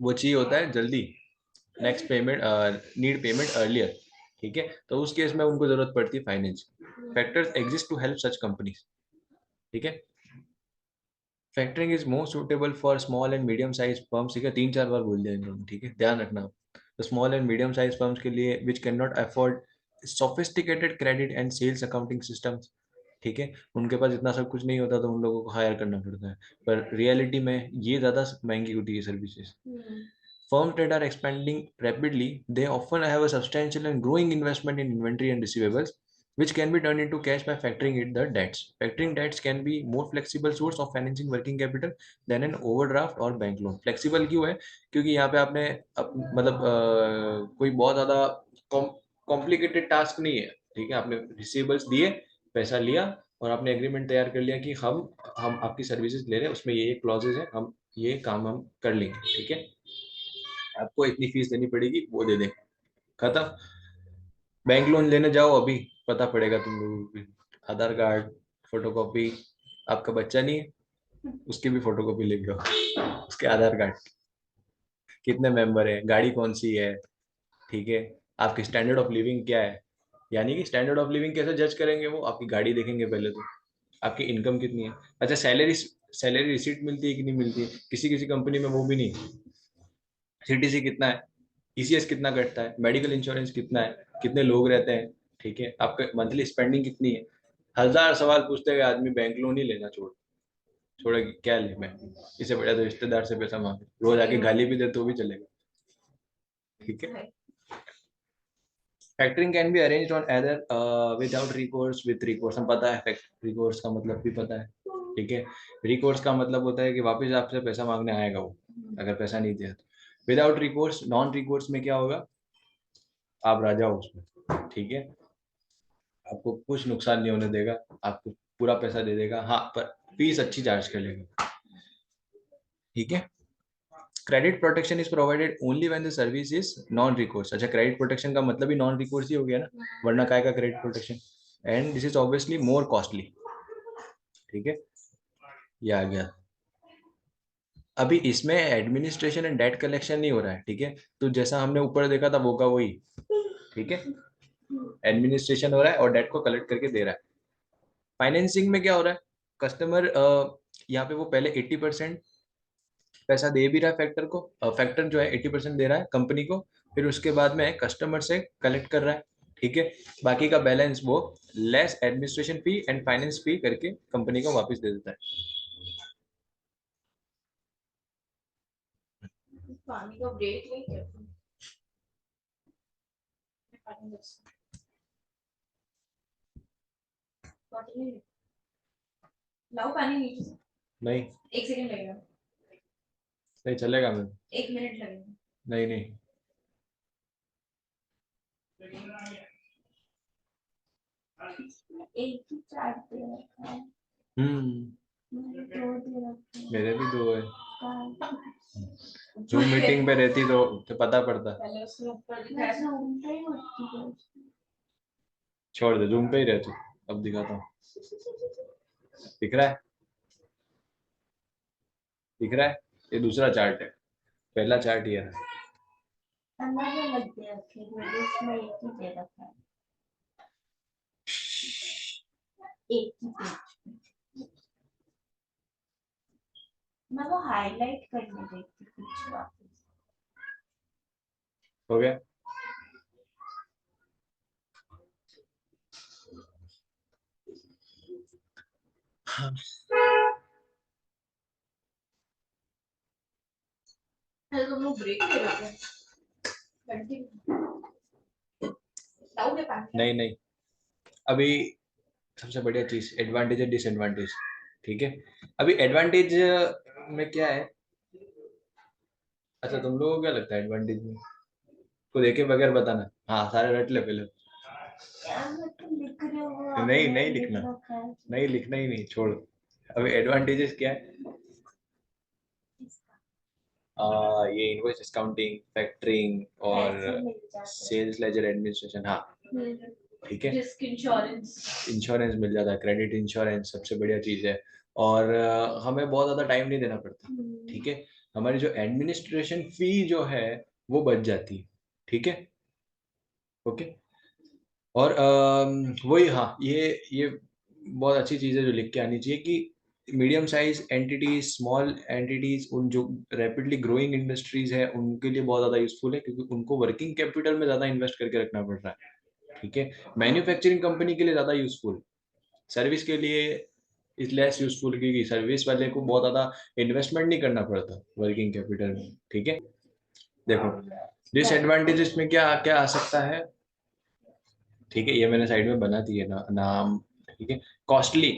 वो चाहिए होता है जल्दी, next payment, need payment earlier, ठीक है, तो उस केस में उनको जरूरत पड़ती है finance. Factors exist to help such companies, ठीक है। Factoring is most suitable for small and medium size firms, ठीक है, 3-4 बार बोल दिया इन्होंने, ठीक है, ध्यान रखना। तो small and medium size firms के लिए which can not afford sophisticated credit and sales accounting systems, ठीक है, उनके पास इतना सब कुछ नहीं होता, तो उन लोगों को हायर करना पड़ता है, पर रियलिटी में ये ज्यादा महंगी होती है services. Firms that are expanding rapidly, they often have a substantial and growing investment in inventory and receivables, which can be turned into cash by factoring it the debts. Factoring debts can be more flexible source of financing working capital than an overdraft or bank loan. Flexible क्यों है? क्योंकि यहाँ पे आपने मतलब कोई बहुत ज़्यादा कॉम्प्लिकेटेड टास्क नहीं है, ठीक है, आपने रिसीवेबल्स दिए, पैसा लिया, और आपने एग्रीमेंट तैयार कर लिया कि हम आपकी सर्विसेज ले रहे हैं, उसमें ये क्लॉजेज है, हम ये काम हम कर लेंगे, ठीक है, आपको इतनी फीस देनी पड़ेगी, वो दे दें, खत्म। बैंक लोन लेने जाओ अभी, पता पड़ेगा तुम लोगों को भी, आधार कार्ड फोटोकॉपी, आपका बच्चा नहीं है उसकी भी फोटोकॉपी लेके आओ, उसके आधार कार्ड, कितने मेंबर है, गाड़ी कौन सी है, ठीक है, आपकी स्टैंडर्ड ऑफ लिविंग क्या है, यानी कि स्टैंडर्ड ऑफ लिविंग कैसे जज करेंगे, वो आपकी गाड़ी देखेंगे पहले तो, आपकी इनकम कितनी है। अच्छा, सैलरी सैलरी रिसीट मिलती है कि नहीं मिलती है, किसी किसी कंपनी में वो भी नहीं। सीटीसी कितना है, ईसीएस कितना कटता है, मेडिकल इंश्योरेंस कितना है, कितने लोग रहते हैं, ठीक है, आपके मंथली स्पेंडिंग कितनी है। 1000 सवाल पूछते हुए आदमी बैंक लोन ही लेना छोड़े क्या ले मैं, इससे बढ़िया तो रिश्तेदार से पैसा मांगे, रोज आके गाली भी दे तो भी चलेगा, ठीक है। Factoring can be arranged on other without recourse, with recourse, हम पता है रिकोर्स का मतलब भी पता है, ठीक है। रिकोर्स का मतलब होता है कि वापस आपसे पैसा मांगने आएगा वो, अगर पैसा नहीं दिया तो। विदाउट रिकोर्स, नॉन रिकोर्स में क्या होगा, आप राजा हो उसमें, ठीक है, आपको कुछ नुकसान नहीं होने देगा, आपको पूरा पैसा दे देगा, हाँ पर फीस अच्छी चार्ज कर लेगा, ठीक है। Credit protection is provided only when the service is non recourse. अच्छा, क्रेडिट प्रोटेक्शन का मतलब ही नॉन रिकोर्स ही हो गया ना, वरना काय का credit protection, and this is obviously more costly, ठीक है, ये आ गया। अभी इसमें एडमिनिस्ट्रेशन एंड डेट कलेक्शन नहीं हो रहा है, ठीक है, तो जैसा हमने ऊपर देखा था वो का वही, ठीक है, एडमिनिस्ट्रेशन हो रहा है और डेट को कलेक्ट करके दे रहा है। फाइनेंसिंग में क्या हो रहा है, कस्टमर यहाँ पे वो पहले 80% पैसा दे भी रहा है फैक्टर को, फैक्टर जो है 80% दे रहा है कंपनी को, फिर उसके बाद में कस्टमर से कलेक्ट कर रहा है, ठीक है, बाकी का बैलेंस वो less administration fee and finance fee करके कंपनी को वापस दे देता है। पानी का ब्रेक नहीं किया लाओ पानी नीचे से। नहीं 1 सेकंड लगेगा, नहीं चलेगा मैं, 1 मिनट लगेगा। नहीं नहीं एक ही चार्ट दे रखा है, मैंने 2 दे रखे हैं। मेरे भी 2 है, कहाँ? जूम मीटिंग पे रहती तो पता पड़ता। पहले उसने ऊपर मैं दिखाया था। Zoom पे ही होती हूँ। छोड़ दे, जूम पे ही रह तू, अब दिखाता हूँ, दिख रहा है, दिख रहा है, ये दूसरा चार्ट है, पहला चार्ट ये है। अलग अलग दे रखे हैं, इसमें एक ही दे रखा है, एक ही पेज। मैं वो हाईलाइट करने देखती कुछ वापस। हो गया, अरे तुम लोग ब्रेक ले रहे थे, कंटिन्यू लाओगे पानी। नहीं नहीं, अभी सबसे बढ़िया चीज एडवांटेज है डिसएडवांटेज, ठीक है। अभी एडवांटेज में क्या है, अच्छा तुम लोगों को क्या लगता है एडवांटेज में, को देखे बगैर बताना, हाँ सारे रट ले पहले, यार मैं तो लिख रही हूँ, वो नहीं आपने नहीं लिख लिखना, रखा है। नहीं लिखना ही नहीं, छोड़। अभी एडवांटेजेस क्या है, ये इनवॉइस डिस्काउंटिंग, फैक्टरिंग और पैसे मिल जाते हैं। सेल्स लेजर एडमिनिस्ट्रेशन, हाँ ठीक है, रिस्क इंश्योरेंस, इंश्योरेंस मिल जाता है, क्रेडिट इंश्योरेंस सबसे बढ़िया चीज़ है, और हमें बहुत ज़्यादा टाइम नहीं देना पड़ता, ठीक है, हमारी जो एडमिनिस्ट्रेशन फी जो है वो बच जाती है, ठीक है, ओके। और वही, हाँ ये बहुत अच्छी चीज़ है जो लिख के आनी चाहिए कि medium size entities, small entities, उन जो रैपिडली ग्रोइंग इंडस्ट्रीज है उनके लिए बहुत ज़्यादा यूजफुल है, क्योंकि उनको वर्किंग कैपिटल में ज़्यादा इन्वेस्ट करके रखना पड़ रहा है, ठीक है। मैन्युफैक्चरिंग कंपनी के लिए ज़्यादा यूजफुल, सर्विस के लिए इज लेस यूजफुल, क्योंकि सर्विस वाले को बहुत ज़्यादा इन्वेस्टमेंट नहीं करना पड़ता वर्किंग कैपिटल में, ठीक है। देखो डिसएडवांटेजेस में क्या क्या आ सकता है, ठीक है, ये मैंने साइड में बना दिए ना नाम, ठीक है। Costly,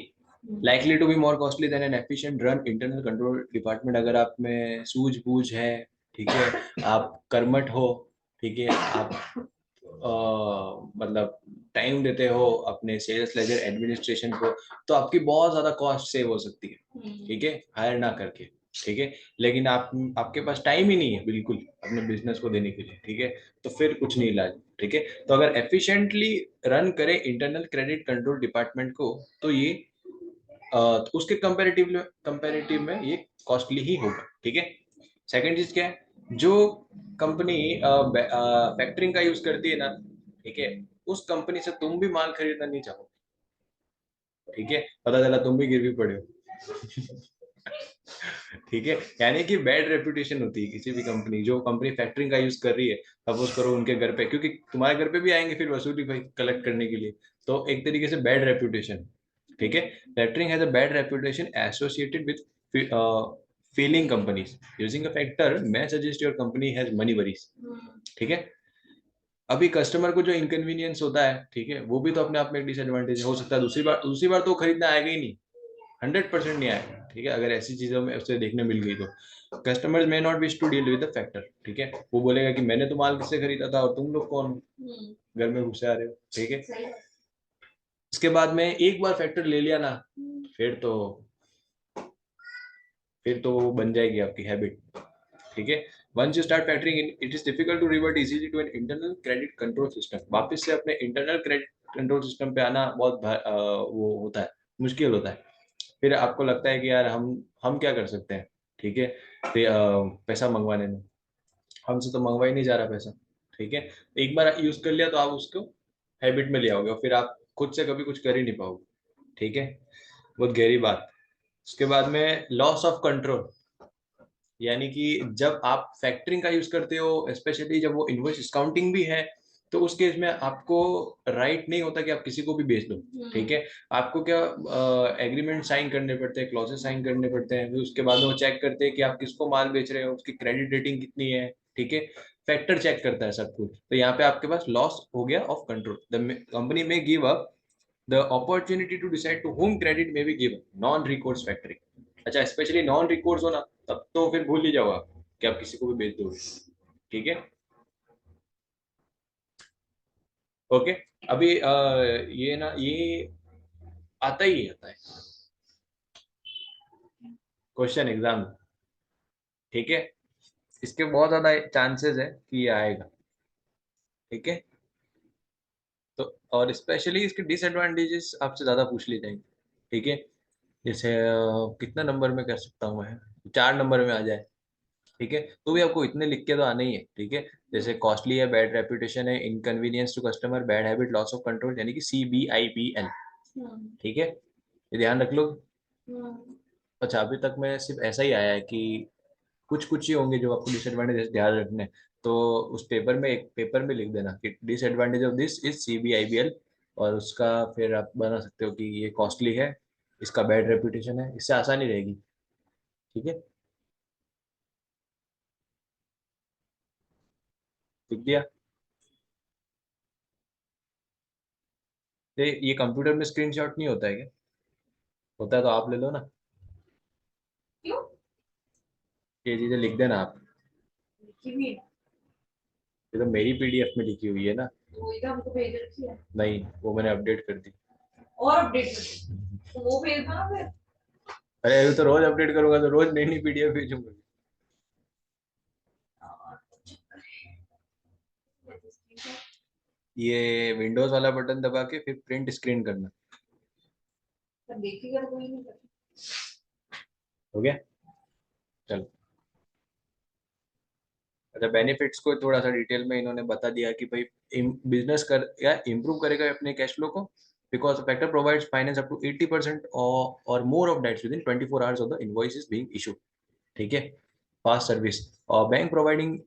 likely to be more costly than an efficient run internal control department. अगर आप में सूझबूझ है, ठीक है, आप कर्मठ हो, ठीक है, आप मतलब टाइम देते हो अपने सेल्स लेजर एडमिनिस्ट्रेशन को, तो आपकी बहुत ज्यादा कॉस्ट सेव हो सकती है, ठीक है, हायर ना करके, ठीक है। लेकिन आपके पास टाइम ही नहीं है बिल्कुल अपने बिजनेस को देने के लिए, ठीक है, तो फिर कुछ नहीं इलाज, ठीक है। तो अगर एफिशिएंटली रन करे इंटरनल क्रेडिट कंट्रोल डिपार्टमेंट को, तो ये तो उसके कंपैरेटिव में ये कॉस्टली ही होगा, ठीक है। सेकंड चीज क्या है, जो कंपनी फैक्टरिंग का यूज करती है ना, ठीक है, उस कंपनी से तुम भी माल खरीदना नहीं चाहो, ठीक है, पता चला तुम भी गिरवी पड़े हो ठीक है, यानी कि बैड रेपुटेशन होती है किसी भी कंपनी, जो कंपनी फैक्टरिंग का यूज कर रही है, सपोज करो उनके घर पे, क्योंकि तुम्हारे घर पे भी आएंगे फिर वसूली भाई कलेक्ट करने के लिए, तो एक तरीके से बैड रेपुटेशन। ठीक है, factoring has a bad reputation associated with failing companies using a factor may suggest your company has money worries. ठीक है, अभी कस्टमर को जो इनकन्वीनियंस होता है, ठीक है, वो भी तो अपने आप में एक डिसएडवांटेज हो सकता है, दूसरी बार तो खरीदना आएगा ही नहीं, 100% नहीं आएगा। ठीक है, अगर ऐसी चीजों में उसे देखने मिल गई तो customers may not wish to deal with the factor. ठीक है, वो बोलेगा कि मैंने तो माल किससे खरीदा था और तुम लोग कौन हो? घर में घुसे आ रहे हो। ठीक है, इसके बाद में एक बार फैक्टर ले लिया ना, फिर तो वो बन जाएगी आपकी हैबिट। ठीक है, once you start factoring it is difficult to revert easily to an internal credit control system. वापस से अपने इंटरनल क्रेडिट कंट्रोल सिस्टम पे आना बहुत वो होता है, मुश्किल होता है। फिर आपको लगता है कि यार हम क्या कर सकते हैं। ठीक है, फिर पैसा मंगवाने में, हमसे तो मंगवा ही नहीं जा रहा पैसा। ठीक है, एक बार यूज कर लिया तो आप उसको हैबिट में ले आओगे और फिर आप खुद से कभी कुछ कर ही नहीं पाओगे। ठीक है, बहुत गहरी बात। उसके बाद में लॉस ऑफ कंट्रोल, यानी कि जब आप फैक्टरिंग का यूज करते हो, स्पेशली जब वो इनवॉइस डिस्काउंटिंग भी है, तो उस केस में आपको राइट नहीं होता कि आप किसी को भी बेच दो। ठीक है, आपको क्या एग्रीमेंट साइन करने पड़ते हैं, क्लॉजेस साइन करने पड़ते हैं, फिर उसके बाद वो चेक करते हैं कि आप किसको माल बेच रहे हो, उसकी क्रेडिट रेटिंग कितनी है। ठीक है, फैक्टर चेक करता है सब कुछ, तो यहाँ पे आपके पास लॉस हो गया of control. The company may give up the opportunity to decide to whom credit may be given, non recourse factoring. अच्छा, स्पेशली नॉन रिकोर्स हो ना, तब तो फिर भूल ही जाओ आप कि आप किसी को भी बेच दोगे। ठीक है, ओके। अभी ये ना, ये आता ही आता है क्वेश्चन एग्जाम। ठीक है, इसके बहुत ज्यादा चांसेस है कि ये आएगा। ठीक है, तो और स्पेशली इसके डिसएडवांटेजेस आपसे ज्यादा पूछ ली जाएंगे। ठीक है, जैसे कितना नंबर में कर सकता हूँ मैं, 4 नंबर में आ जाए। ठीक है, तो भी आपको इतने लिख के तो आने ही है। ठीक है, जैसे कॉस्टली है, बैड रेपुटेशन है, inconvenience to customer, bad habit, loss of control, यानी कि CBIBL। ठीक है, ये ध्यान रख लो। अच्छा, अभी तक में सिर्फ ऐसा ही आया है कि कुछ कुछ ही होंगे जो आपको डिसएडवांटेज ध्यान रखने हैं। तो उस पेपर में, एक पेपर में लिख देना कि disadvantage of this is CBIBL, और उसका फिर आप बना सकते हो कि ये कॉस्टली है, इसका बैड रेपुटेशन है, इससे आसानी रहेगी। ठीक है, लिख दिया। ये कंप्यूटर में स्क्रीनशॉट नहीं होता है क्या? होता है तो आप ले लो ना, क्यों? ये चीजें लिख देना आप। लिखी भी है, ये तो मेरी PDF में लिखी हुई है ना। तो वही तो हमको भेज रखी है। नहीं, वो मैंने अपडेट कर दी। और अपडेट कर, तो वो भेज दो ना फिर। अरे अभी तो रोज अपडेट करूंगा तो रोज नई नई PDF भेजूंगा। ये विंडोज वाला बटन दबा के फिर प्रिंट स्क्रीन करना। पर देखिएगा तो कोई नहीं कर। हो गया, चलो। अच्छा, बेनिफिट्स को थोड़ा सा डिटेल में इन्होंने बता दिया कि भाई बिजनेस कर या इम्प्रूव करेगा अपने कैश फ्लो को, because factor provides finance up to 80% or more of debts within 24 hours of the invoice is being issued. ठीक है, फास्ट सर्विस, और bank providing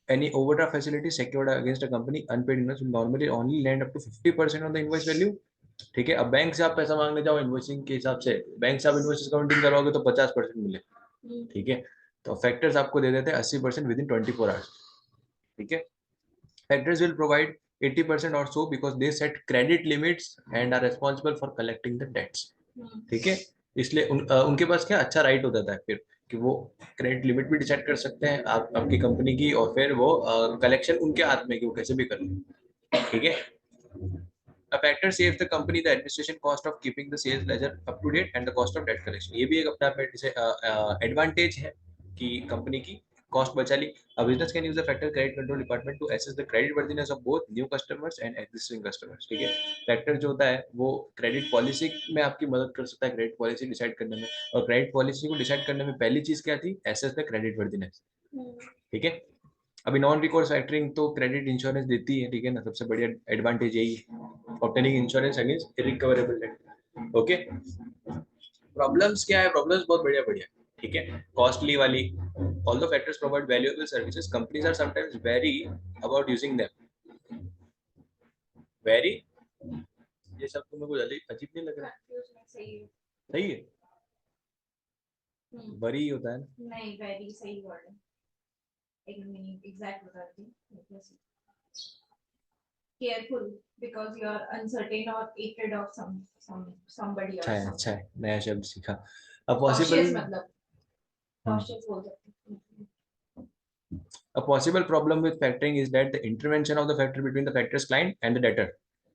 any overdraft facility secured against a company unpaid invoice will normally only lend up to 50% of the invoice value। ठीक है, अब bank से आप पैसा मांगने जाओ इन्वॉइसिंग के हिसाब से, बैंक से आप इन्वॉइस काउंटिंग करवाओगे तो 50% मिले। ठीक है, तो फैक्टर्स आपको दे देते हैं 80% विद इन 24 आवर्स। ठीक है, factors will provide 80% or so because they set credit limits and are responsible for collecting the debts. ठीक है, इसलिए उनके पास क्या अच्छा राइट हो जाता है फिर कि वो क्रेडिट लिमिट भी डिसाइड कर सकते हैं आपकी कंपनी की, और फिर वो कलेक्शन उनके हाथ में कि वो कैसे भी कर लें। ठीक है, A factor saves the company the administration cost of keeping the sales ledger up to date and the cost of debt collection। ये भी एक अपने आप में जैसे एडवांटेज है कि कंपनी की कॉस्ट बचा ली। A business can use the factor credit control department to assess the credit worthiness of both new customers and existing customers। ठीक है, फैक्टर जो होता है वो क्रेडिट पॉलिसी में आपकी मदद कर सकता है, क्रेडिट पॉलिसी डिसाइड करने में। और क्रेडिट पॉलिसी को डिसाइड करने में पहली चीज क्या थी? Assess the creditworthiness. ठीक है, अभी नॉन रिकोर्स फैक्टरिंग तो क्रेडिट इंश्योरेंस देती है। ठीक है ना, सबसे बढ़िया एडवांटेज यही है, obtaining insurance against irrecoverable debt. Okay, problems क्या है? प्रॉब्लम्स बहुत बढ़िया बढ़िया। ठीक है, कॉस्टली वाली। Although factors provide valuable services, companies are sometimes wary about using them. Wary, ये सब तुम्हें कुछ अजीब नहीं लग रहा है? कंफ्यूज में सही है। सही है, वरी होता है ना। नहीं, वेरी सही वर्ड है। एक मीनिंग एग्जैक्ट बताती हूँ। Careful because you are uncertain or hated of somebody or अच्छा है, something। अच्छा है, नया शब्द सीखा। A Cautious possible मतलब cautious बोल सकते हैं। a possible problem with factoring is that the intervention of the factor between the factor's client and the debtor.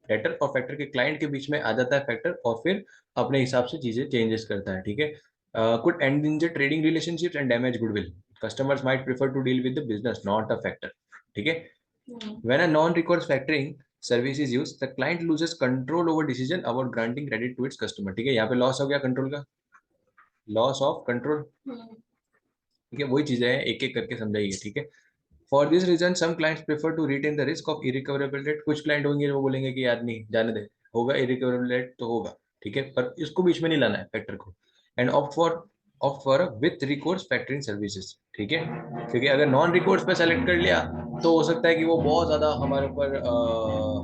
Debtor और फैक्टर के क्लाइंट के बीच में आ जाता है फैक्टर, और फिर अपने हिसाब से चीजें चेंजेस करता है, ठीक है। Could end in the trading relationships and damage goodwill. Customers might prefer to deal with the business, not a factor, ठीक है। When a non recourse factoring service is used, the client loses control over decision about granting credit to its customer, ठीक है। यहाँ पे loss हो गया control का, loss of control, ठीक है। वही चीजें हैं, एक एक करके समझाइए, ठीक है। For this reason some clients prefer to retain the risk of irrecoverable debt. कुछ क्लाइंट होंगे वो बोलेंगे कि यार नहीं, जाने दे, होगा इरिकवरेबल डेट तो होगा, ठीक है, पर इसको बीच में नहीं लाना है फैक्टर को। And opt for with recourse factoring services, ठीक है। क्योंकि अगर नॉन रिकोर्स पे सेलेक्ट कर लिया तो हो सकता है कि वो बहुत ज्यादा हमारे ऊपर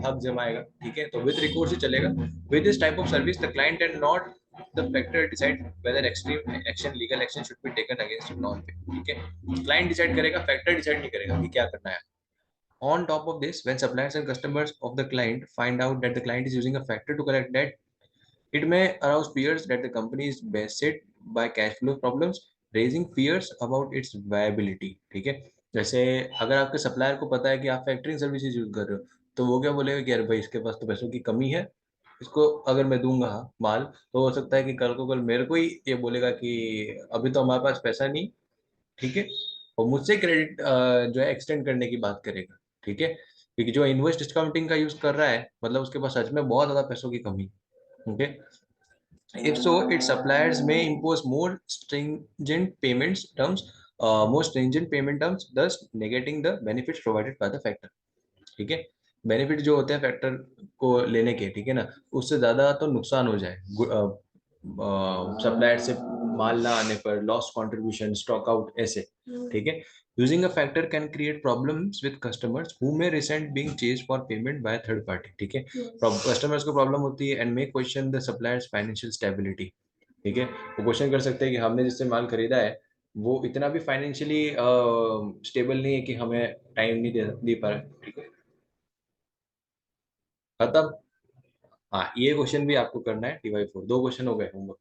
हक जमाएगा, ठीक है। तो विथ रिकोर्स ही चलेगा। With this type of service the client and not the factor decide whether extreme action, legal action should be taken against non-pay, ठीक है। क्लाइंट डिसाइड करेगा, फैक्टर डिसाइड नहीं करेगा कि क्या करना है। On top of this, when suppliers and customers of the client find out that the client is using a factor to collect debt, it may arouse fears that the company is beset by cash flow problems, raising fears about its viability, ठीक है। जैसे अगर आपके supplier को पता है कि आप फैक्टरिंग सर्विसेज यूज कर रहे हो, तो वो क्या बोलेगा कि यार भाई इसके पास तो पैसों की कमी है, इसको अगर मैं दूंगा माल तो हो सकता है कि कल को कल मेरे को ही ये बोलेगा कि अभी तो हमारे पास पैसा नहीं, ठीक है, और मुझसे क्रेडिट जो है एक्सटेंड करने की बात करेगा, ठीक है। क्योंकि जो इनवॉइस डिस्काउंटिंग का यूज कर रहा है, मतलब उसके पास सच में बहुत ज्यादा पैसों की कमी, okay. If so, its suppliers may impose more stringent payment terms, thus negating the benefits provided by the factor, ठीक है। बेनिफिट जो होते हैं फैक्टर को लेने के, ठीक है ना, उससे ज्यादा तो नुकसान हो जाए सप्लायर से माल ना आने पर, लॉस कंट्रीब्यूशन, स्टॉक आउट, ऐसे, ठीक है। Using a factor can create problems with customers who may recent being chased for payment by third party, ठीक है। कस्टमर्स को प्रॉब्लम होती है and may question the suppliers financial stability, ठीक है। वो क्वेश्चन कर सकते हैं कि हमने जिससे माल खरीदा है वो इतना भी फाइनेंशियली स्टेबल नहीं है कि हमें टाइम नहीं दे पा रहा है, ठीक है। खत्म। हाँ, ये क्वेश्चन भी आपको करना है, T/4 2 क्वेश्चन हो गए होमवर्क।